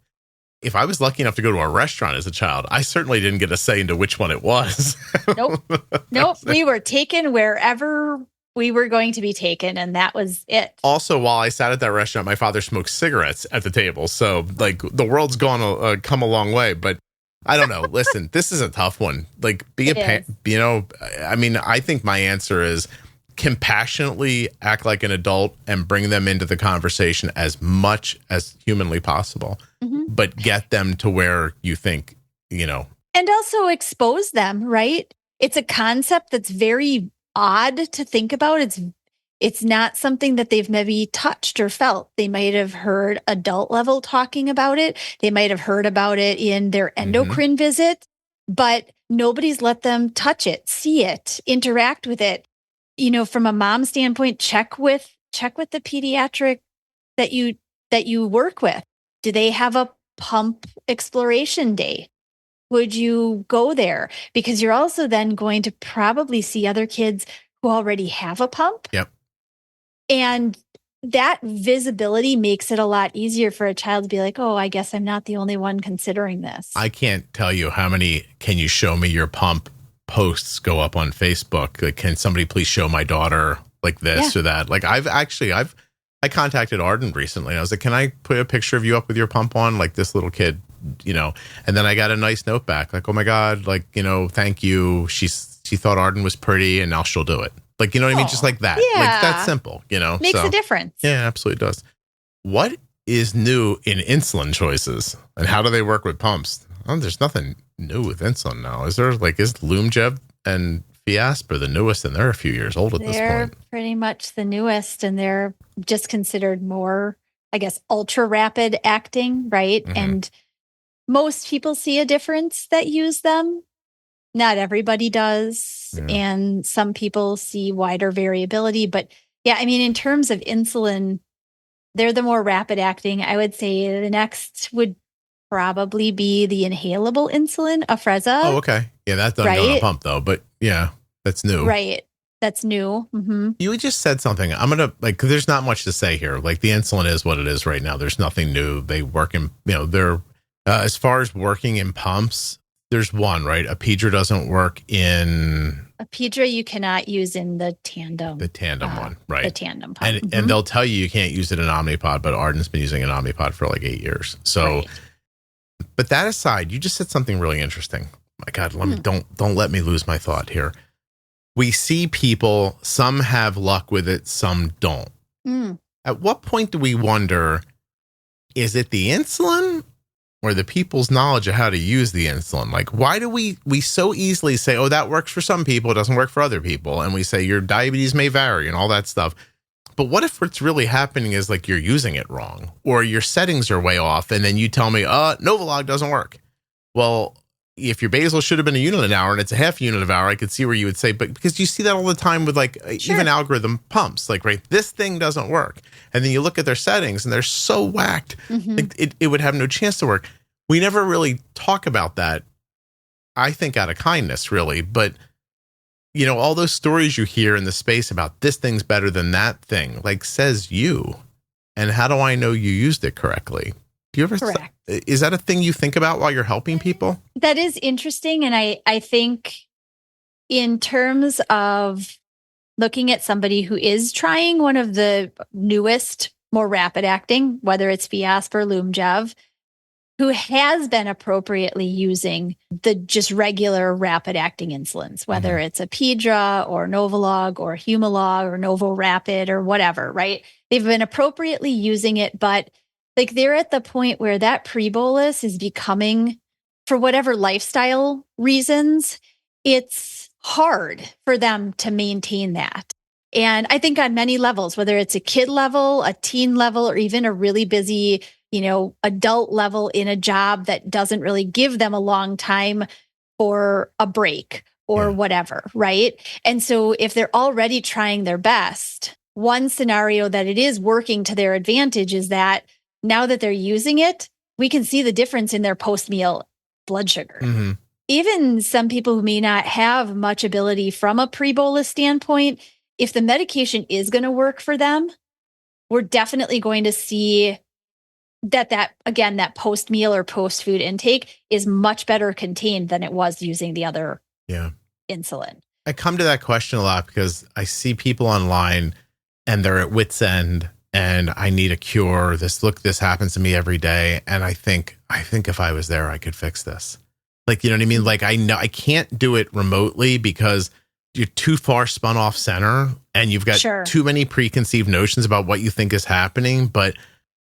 If I was lucky enough to go to a restaurant as a child, I certainly didn't get a say into which one it was. Nope. We were taken wherever we were going to be taken, and that was it. Also, while I sat at that restaurant, my father smoked cigarettes at the table. So, like, the world's come a long way. But I don't know. Listen, this is a tough one. Like, be a parent, you know, I mean, I think my answer is compassionately act like an adult and bring them into the conversation as much as humanly possible, but get them to where you think, you know. And also expose them, right? It's a concept that's very odd to think about. It's not something that they've maybe touched or felt. They might have heard adult level talking about it. They might have heard about it in their endocrine visit, but nobody's let them touch it, see it, interact with it. You know, from a mom standpoint, check with the pediatric that you work with. Do they have a pump exploration day? Would you go there? Because you're also then going to probably see other kids who already have a pump. Yep. And that visibility makes it a lot easier for a child to be like, oh, I guess I'm not the only one considering this. I can't tell you how many "can you show me your pump" posts go up on Facebook. Like, can somebody please show my daughter like this or that? Like, I contacted Arden recently. And I was like, can I put a picture of you up with your pump on? Like, this little kid, you know, and then I got a nice note back. Like, oh my God, like, you know, thank you. She thought Arden was pretty and now she'll do it. Like, you know what I mean? Just like that. Yeah. Like, that's simple, you know? Makes a difference. Yeah, absolutely does. What is new in insulin choices and how do they work with pumps? Oh, there's nothing new with insulin now. Is there? Like, is Lumjev and Fiasp the newest, and they're a few years old at this point? They're pretty much the newest, and they're just considered more, I guess, ultra rapid acting, right? And most people see a difference that use them. Not everybody does. Yeah. And some people see wider variability. But yeah, I mean, in terms of insulin, they're the more rapid acting. I would say the next would probably be the inhalable insulin, Afrezza. Oh, okay. Yeah, that doesn't go on a pump, though. But yeah, that's new. Right. That's new. You just said something. I'm going to, like, 'cause there's not much to say here. Like, the insulin is what it is right now. There's nothing new. They work in, you know, they're, as far as working in pumps, there's one, right? Apidra doesn't work in... Apidra you cannot use in the tandem. The tandem one, right? The tandem pump. And they'll tell you can't use it in Omnipod, but Arden's been using an Omnipod for like 8 years. So, but that aside, you just said something really interesting. My God, don't let me lose my thought here. We see people, some have luck with it, some don't. At what point do we wonder, is it the insulin or the people's knowledge of how to use the insulin? Like, why do we so easily say, oh, that works for some people, it doesn't work for other people? And we say your diabetes may vary and all that stuff. But what if what's really happening is like you're using it wrong or your settings are way off and then you tell me, Novolog doesn't work. Well, if your basal should have been a unit an hour and it's a half unit of hour, I could see where you would say, but because you see that all the time with like even algorithm pumps, like, right, this thing doesn't work. And then you look at their settings and they're so whacked, like, it would have no chance to work. We never really talk about that, I think, out of kindness, really. But, you know, all those stories you hear in the space about this thing's better than that thing, like, says you. And how do I know you used it correctly? Do you ever? Correct. Is that a thing you think about while you're helping people? That is interesting. And I think in terms of looking at somebody who is trying one of the newest, more rapid acting, whether it's Fiasp or Lumjev, who has been appropriately using the just regular rapid acting insulins, whether it's Apidra or Novolog or Humalog or NovoRapid or whatever, right? They've been appropriately using it, but like they're at the point where that pre-bolus is becoming, for whatever lifestyle reasons, it's hard for them to maintain that. And I think on many levels, whether it's a kid level, a teen level, or even a really busy adult level in a job that doesn't really give them a long time for a break or whatever, right? And so if they're already trying their best, one scenario that it is working to their advantage is that now that they're using it, we can see the difference in their post-meal blood sugar. Mm-hmm. Even some people who may not have much ability from a pre-bolus standpoint, if the medication is going to work for them, we're definitely going to see that post-meal or post-food intake is much better contained than it was using the other insulin. I come to that question a lot because I see people online and they're at wit's end and I need a cure. This happens to me every day. And I think if I was there, I could fix this. Like, you know what I mean? Like, I know I can't do it remotely because you're too far spun off center and you've got too many preconceived notions about what you think is happening. But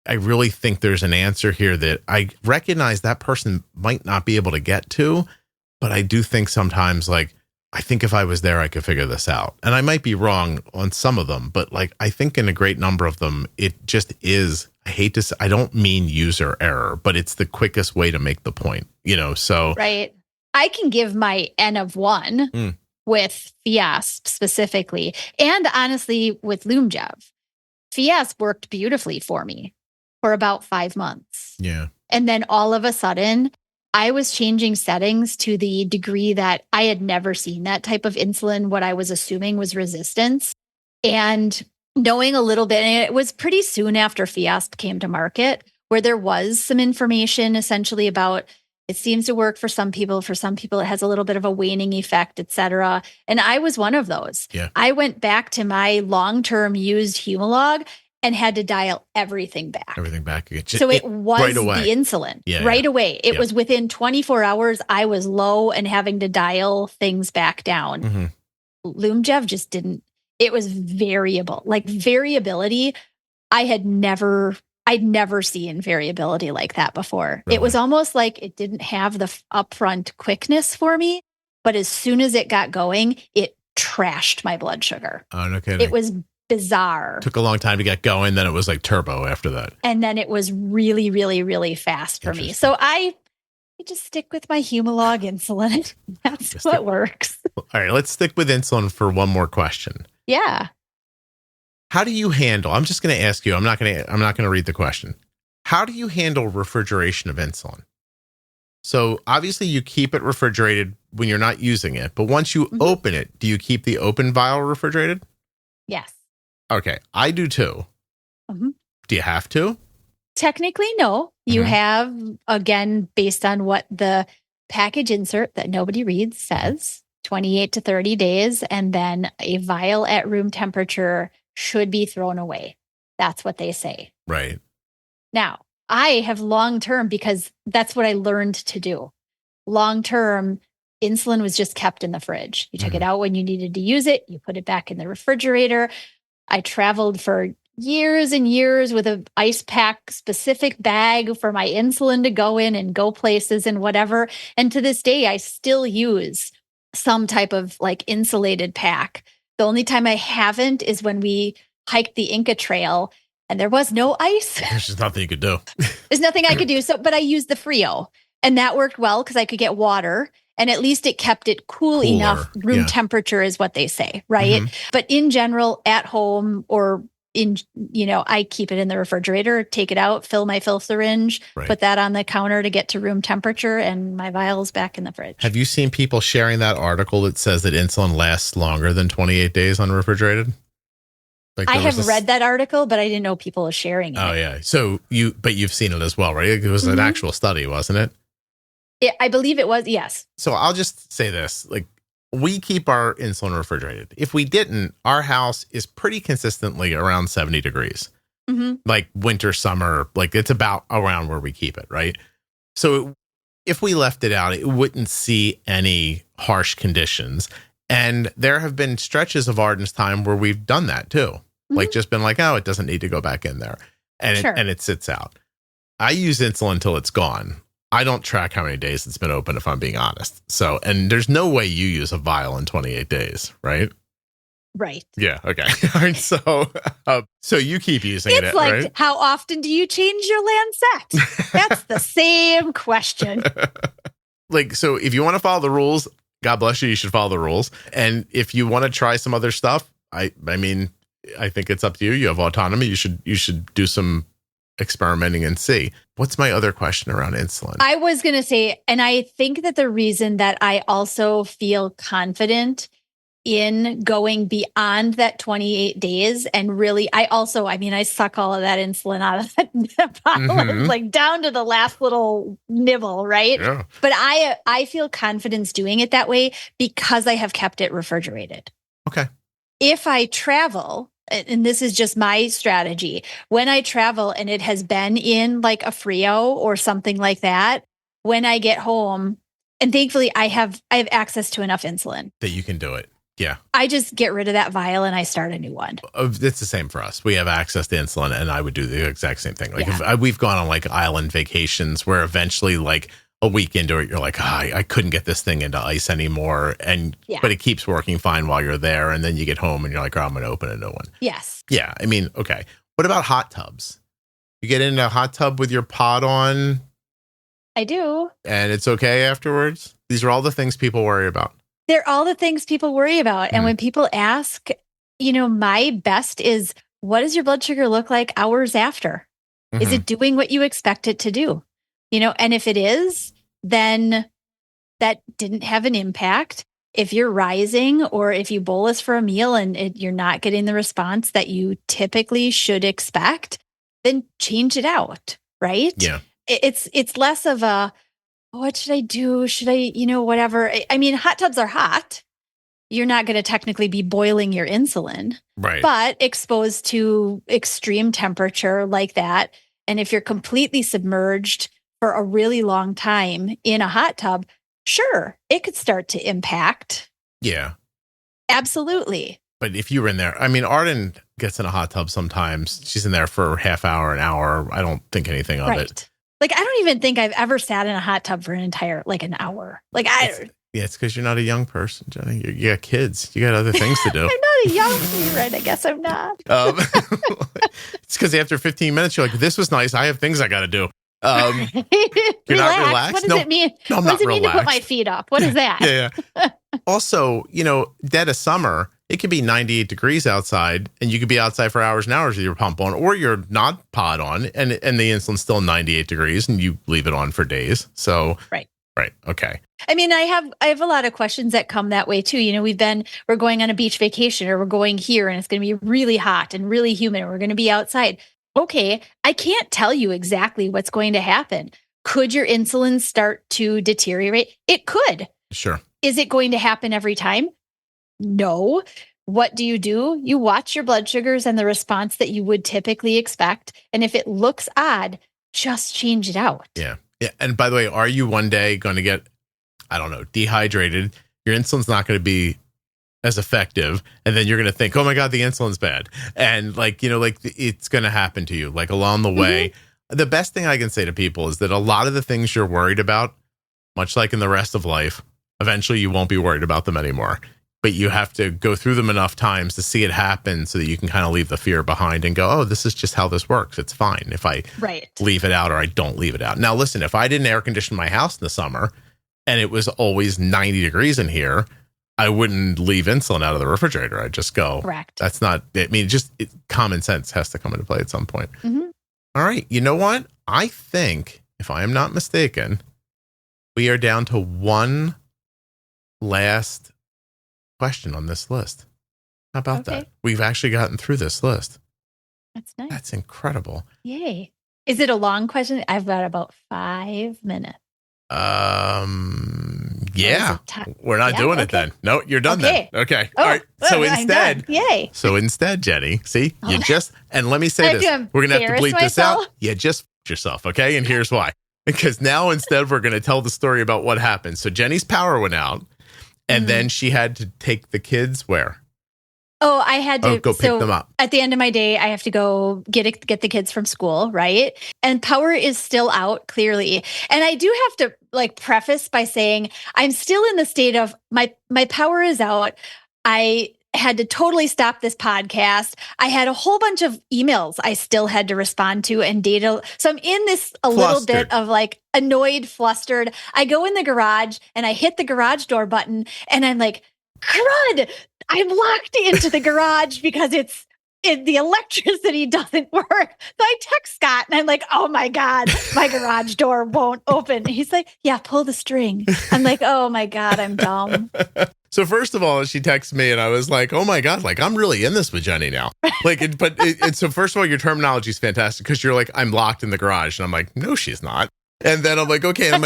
I really think there's an answer here that I recognize that person might not be able to get to. But I do think sometimes, like, I think if I was there, I could figure this out. And I might be wrong on some of them, but like, I think in a great number of them, it just is, I don't mean user error, but it's the quickest way to make the point, so. Right. I can give my N of 1 with Fiasp specifically. And honestly, with Lumjev. Fiasp worked beautifully for me for about 5 months. Yeah. And then all of a sudden, I was changing settings to the degree that I had never seen that type of insulin. What I was assuming was resistance. And knowing a little bit, and it was pretty soon after Fiasp came to market, where there was some information essentially about it seems to work for some people. For some people, it has a little bit of a waning effect, et cetera. And I was one of those. Yeah. I went back to my long-term used Humalog and had to dial everything back. Everything back again. So it was right away. the insulin right away. It was within 24 hours. I was low and having to dial things back down. Mm-hmm. Lumjev just didn't. It was variable, like variability. I'd never seen variability like that before. Really? It was almost like it didn't have the upfront quickness for me, but as soon as it got going, it trashed my blood sugar. Oh, no kidding. It was bizarre. Took a long time to get going. Then it was like turbo after that. And then it was really, really, really fast for me. So I just stick with my Humalog insulin. That's what works. All right, let's stick with insulin for one more question. Yeah. How do you handle, I'm just going to ask you, I'm not going to read the question. How do you handle refrigeration of insulin? So obviously you keep it refrigerated when you're not using it, but once you open it, do you keep the open vial refrigerated? Yes. Okay, I do too. Mm-hmm. Do you have to? Technically, no. You have, again, based on what the package insert that nobody reads says, 28 to 30 days, and then a vial at room temperature should be thrown away. That's what they say. Right. Now, I have long-term, because that's what I learned to do. Long-term, insulin was just kept in the fridge. You took it out when you needed to use it. You put it back in the refrigerator. I traveled for years and years with an ice pack specific bag for my insulin to go in and go places and whatever. And to this day, I still use some type of like insulated pack. The only time I haven't is when we hiked the Inca Trail and there was no ice. There's just nothing you could do. There's nothing I could do. But I used the Frio and that worked well because I could get water. And at least it kept it cooler enough. Room temperature is what they say, right? But in general, at home or I keep it in the refrigerator, take it out, fill my fill syringe, put that on the counter to get to room temperature, and my vial's back in the fridge. Have you seen people sharing that article that says that insulin lasts longer than 28 days unrefrigerated? Like I have read that article, but I didn't know people were sharing it. Oh, yeah. So you've seen it as well, right? It was an actual study, wasn't it? I believe it was, yes. So I'll just say this, like, we keep our insulin refrigerated. If we didn't, our house is pretty consistently around 70 degrees. Like winter, summer, like it's about around where we keep it, right? So if we left it out, it wouldn't see any harsh conditions. And there have been stretches of Arden's time where we've done that too. Like just been like, oh, it doesn't need to go back in there. And it sits out. I use insulin until it's gone. I don't track how many days it's been open, if I'm being honest. So, and there's no way you use a vial in 28 days, right? Right. Yeah. Okay. All right. So you keep using It's it, like, right? how often do you change your Lancet? That's the same question. Like, so if you want to follow the rules, God bless you, you should follow the rules. And if you want to try some other stuff, I mean, I think it's up to you. You have autonomy. You should do some experimenting and see. What's my other question around insulin? I was going to say, and I think that the reason that I also feel confident in going beyond that 28 days and really, I suck all of that insulin out of that bottle, like down to the last little nibble, right? Yeah. But I feel confidence doing it that way because I have kept it refrigerated. Okay. If I travel, and this is just my strategy, when I travel and it has been in like a Frio or something like that, when I get home, and thankfully I have access to enough insulin that you can do it. Yeah. I just get rid of that vial and I start a new one. It's the same for us. We have access to insulin and I would do the exact same thing. Like Yeah. if we've gone on like island vacations where eventually like a week into it, you're like, I couldn't get this thing into ice anymore. But it keeps working fine while you're there. And then you get home and you're like, I'm going to open a new one. Yes. Yeah. I mean, okay. What about hot tubs? You get in a hot tub with your pod on? I do. And it's okay afterwards? These are all the things people worry about. They're all the things people worry about. And when people ask, my best is, what does your blood sugar look like hours after? Is it doing what you expect it to do? And if it is, then that didn't have an impact. If you're rising or if you bolus for a meal and you're not getting the response that you typically should expect, then change it out, right? Yeah. It's less of a, what should I do? Should I, whatever. I mean, hot tubs are hot. You're not going to technically be boiling your insulin, right? But exposed to extreme temperature like that. And if you're completely submerged for a really long time in a hot tub, sure, it could start to impact. Yeah. Absolutely. But if you were in there, I mean, Arden gets in a hot tub sometimes. She's in there for a half hour, an hour. I don't think anything of it. Like, I don't even think I've ever sat in a hot tub for an hour. It's because you're not a young person, Jenny. You got kids. You got other things to do. I'm not a young, right? I guess I'm not. It's because after 15 minutes, you're like, this was nice. I have things I got to do. You're not relaxed? What does it mean? No, I'm what not does it mean relaxed. to put my feet up? What is that? Yeah. Also, dead of summer, it could be 98 degrees outside and you could be outside for hours and hours with your pump on, or your not pod on and the insulin's still 98 degrees and you leave it on for days. So, right. Okay. I mean, I have a lot of questions that come that way too. We're going on a beach vacation or we're going here and it's going to be really hot and really humid and we're going to be outside. Okay. I can't tell you exactly what's going to happen. Could your insulin start to deteriorate? It could. Sure. Is it going to happen every time? No. What do? You watch your blood sugars and the response that you would typically expect. And if it looks odd, just change it out. Yeah. Yeah. And by the way, are you one day going to get, I don't know, dehydrated? Your insulin's not going to be as effective. And then you're going to think, oh my God, the insulin's bad. And it's going to happen to you like along the way. The best thing I can say to people is that a lot of the things you're worried about, much like in the rest of life, eventually you won't be worried about them anymore. But you have to go through them enough times to see it happen so that you can kind of leave the fear behind and go, oh, this is just how this works. It's fine if I leave it out or I don't leave it out. Now, listen, if I didn't air condition my house in the summer and it was always 90 degrees in here, I wouldn't leave insulin out of the refrigerator. I'd just go. Correct. That's not, common sense has to come into play at some point. Mm-hmm. All right. You know what? I think, if I am not mistaken, we are down to one last question on this list. How about that? We've actually gotten through this list. That's nice. That's incredible. Yay. Is it a long question? I've got about 5 minutes. Yeah. We're not doing it then. No, you're done then. Okay. Oh, all right. So instead, yay. So instead, Jenny, see, you just, and let me say this, we're going to have to bleep this out. You just yourself. Okay. And here's why. Because now instead we're going to tell the story about what happened. So Jenny's power went out and then she had to take the kids where? Oh, I had to go pick them up. At the end of my day, I have to go get the kids from school, right? And power is still out, clearly. And I do have to preface by saying I'm still in the state of my power is out. I had to totally stop this podcast. I had a whole bunch of emails I still had to respond to and data. So I'm in this little bit of like annoyed, flustered. I go in the garage and I hit the garage door button and I'm like, crud, I'm locked into the garage because the electricity doesn't work. So I text Scott and I'm like, oh my God, my garage door won't open. He's like, yeah, pull the string. I'm like, oh my God, I'm dumb. So first of all, she texted me and I was like, oh my God, like I'm really in this with Jenny now. So first of all, your terminology is fantastic because you're like, I'm locked in the garage. And I'm like, no, she's not. And then I'm like, okay. And I'm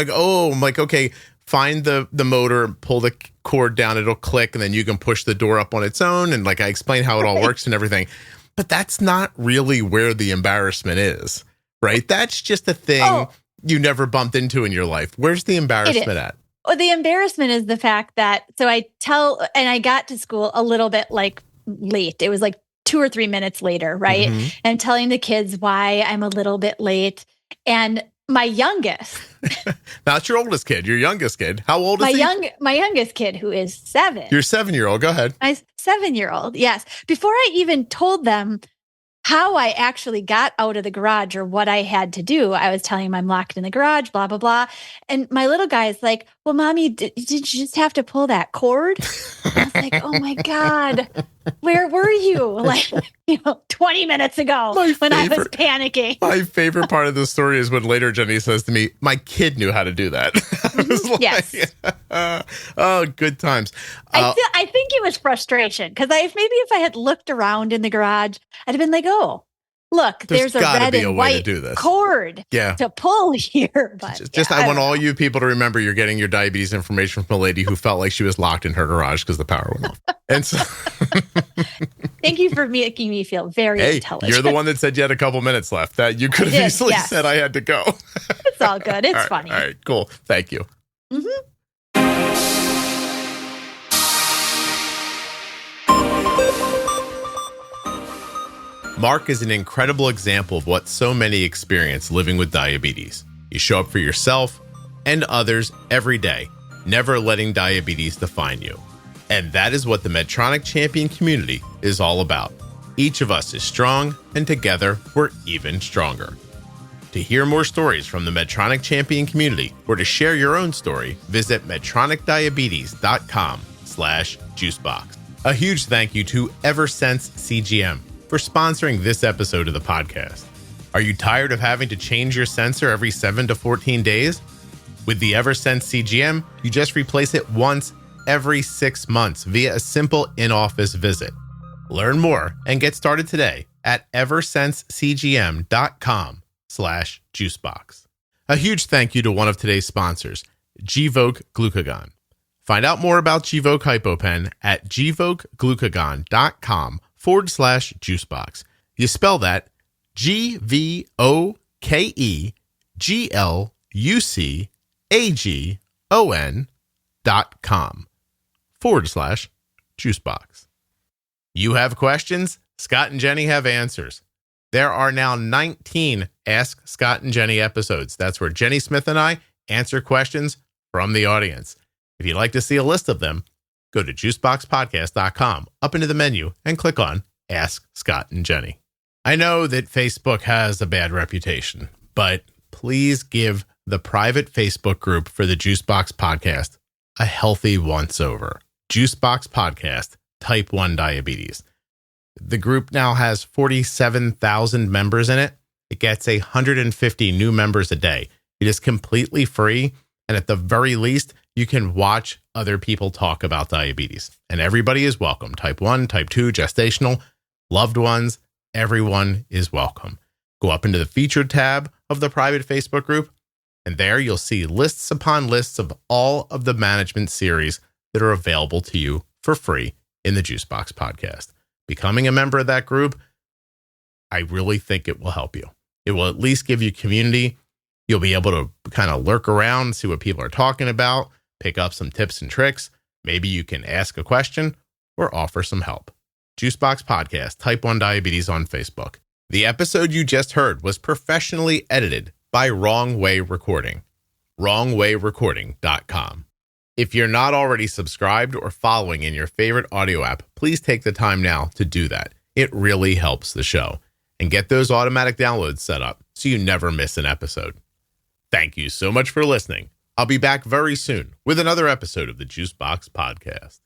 like, okay, find the motor, pull the cord down, it'll click, and then you can push the door up on its own. And like I explain how it all works and everything. But that's not really where the embarrassment is, right? That's just a thing you never bumped into in your life. Where's the embarrassment at? Well, the embarrassment is the fact that, so I got to school a little bit like late. It was like 2 or 3 minutes later, right? Mm-hmm. And telling the kids why I'm a little bit late. And my youngest. Not your oldest kid, your youngest kid. How old is he? My youngest kid, who is 7. Your 7-year-old. Go ahead. My 7-year-old. Yes. Before I even told them how I actually got out of the garage or what I had to do, I was telling him I'm locked in the garage, blah, blah, blah. And my little guy is like, well, Mommy, did you just have to pull that cord? I was like, oh my God, where were you? Like, 20 minutes ago when I was panicking. My favorite part of the story is when later Jenny says to me, my kid knew how to do that. I was like, yes. Oh, good times. I think it was frustration because if I had looked around in the garage, I'd have been like, oh, look, there's a red and white cord to pull here. But I want all you people to remember you're getting your diabetes information from a lady who felt like she was locked in her garage because the power went off. And so thank you for making me feel very intelligent. You're the one that said you had a couple minutes left. That you could have easily said I had to go. It's all good. It's funny. All right, cool. Thank you. Mm-hmm. Mark is an incredible example of what so many experience living with diabetes. You show up for yourself and others every day, never letting diabetes define you. And that is what the Medtronic Champion community is all about. Each of us is strong, and together we're even stronger. To hear more stories from the Medtronic Champion community or to share your own story, visit medtronicdiabetes.com/juicebox. A huge thank you to Eversense CGM for sponsoring this episode of the podcast. Are you tired of having to change your sensor every 7 to 14 days? With the Eversense CGM, you just replace it once every 6 months via a simple in-office visit. Learn more and get started today at eversensecgm.com/juicebox. A huge thank you to one of today's sponsors, Gvoke Glucagon. Find out more about Gvoke HypoPen at gvokeglucagon.com/juicebox. You spell that GVOKEGLUCAGON.com/juicebox. You have questions? Scott and Jenny have answers. There are now 19 Ask Scott and Jenny episodes. That's where Jenny Smith and I answer questions from the audience. If you'd like to see a list of them, go to juiceboxpodcast.com, up into the menu, and click on Ask Scott and Jenny. I know that Facebook has a bad reputation, but please give the private Facebook group for the Juicebox Podcast a healthy once-over. Juicebox Podcast, Type 1 Diabetes. The group now has 47,000 members in it. It gets 150 new members a day. It is completely free, and at the very least, you can watch other people talk about diabetes. And everybody is welcome. Type 1, Type 2, gestational, loved ones, everyone is welcome. Go up into the featured tab of the private Facebook group, and there you'll see lists upon lists of all of the management series that are available to you for free in the Juicebox Podcast. Becoming a member of that group, I really think it will help you. It will at least give you community. You'll be able to kind of lurk around, see what people are talking about, pick up some tips and tricks. Maybe you can ask a question or offer some help. Juicebox Podcast, Type 1 Diabetes on Facebook. The episode you just heard was professionally edited by Wrong Way Recording. WrongWayRecording.com. If you're not already subscribed or following in your favorite audio app, please take the time now to do that. It really helps the show. And get those automatic downloads set up so you never miss an episode. Thank you so much for listening. I'll be back very soon with another episode of the Juicebox Podcast.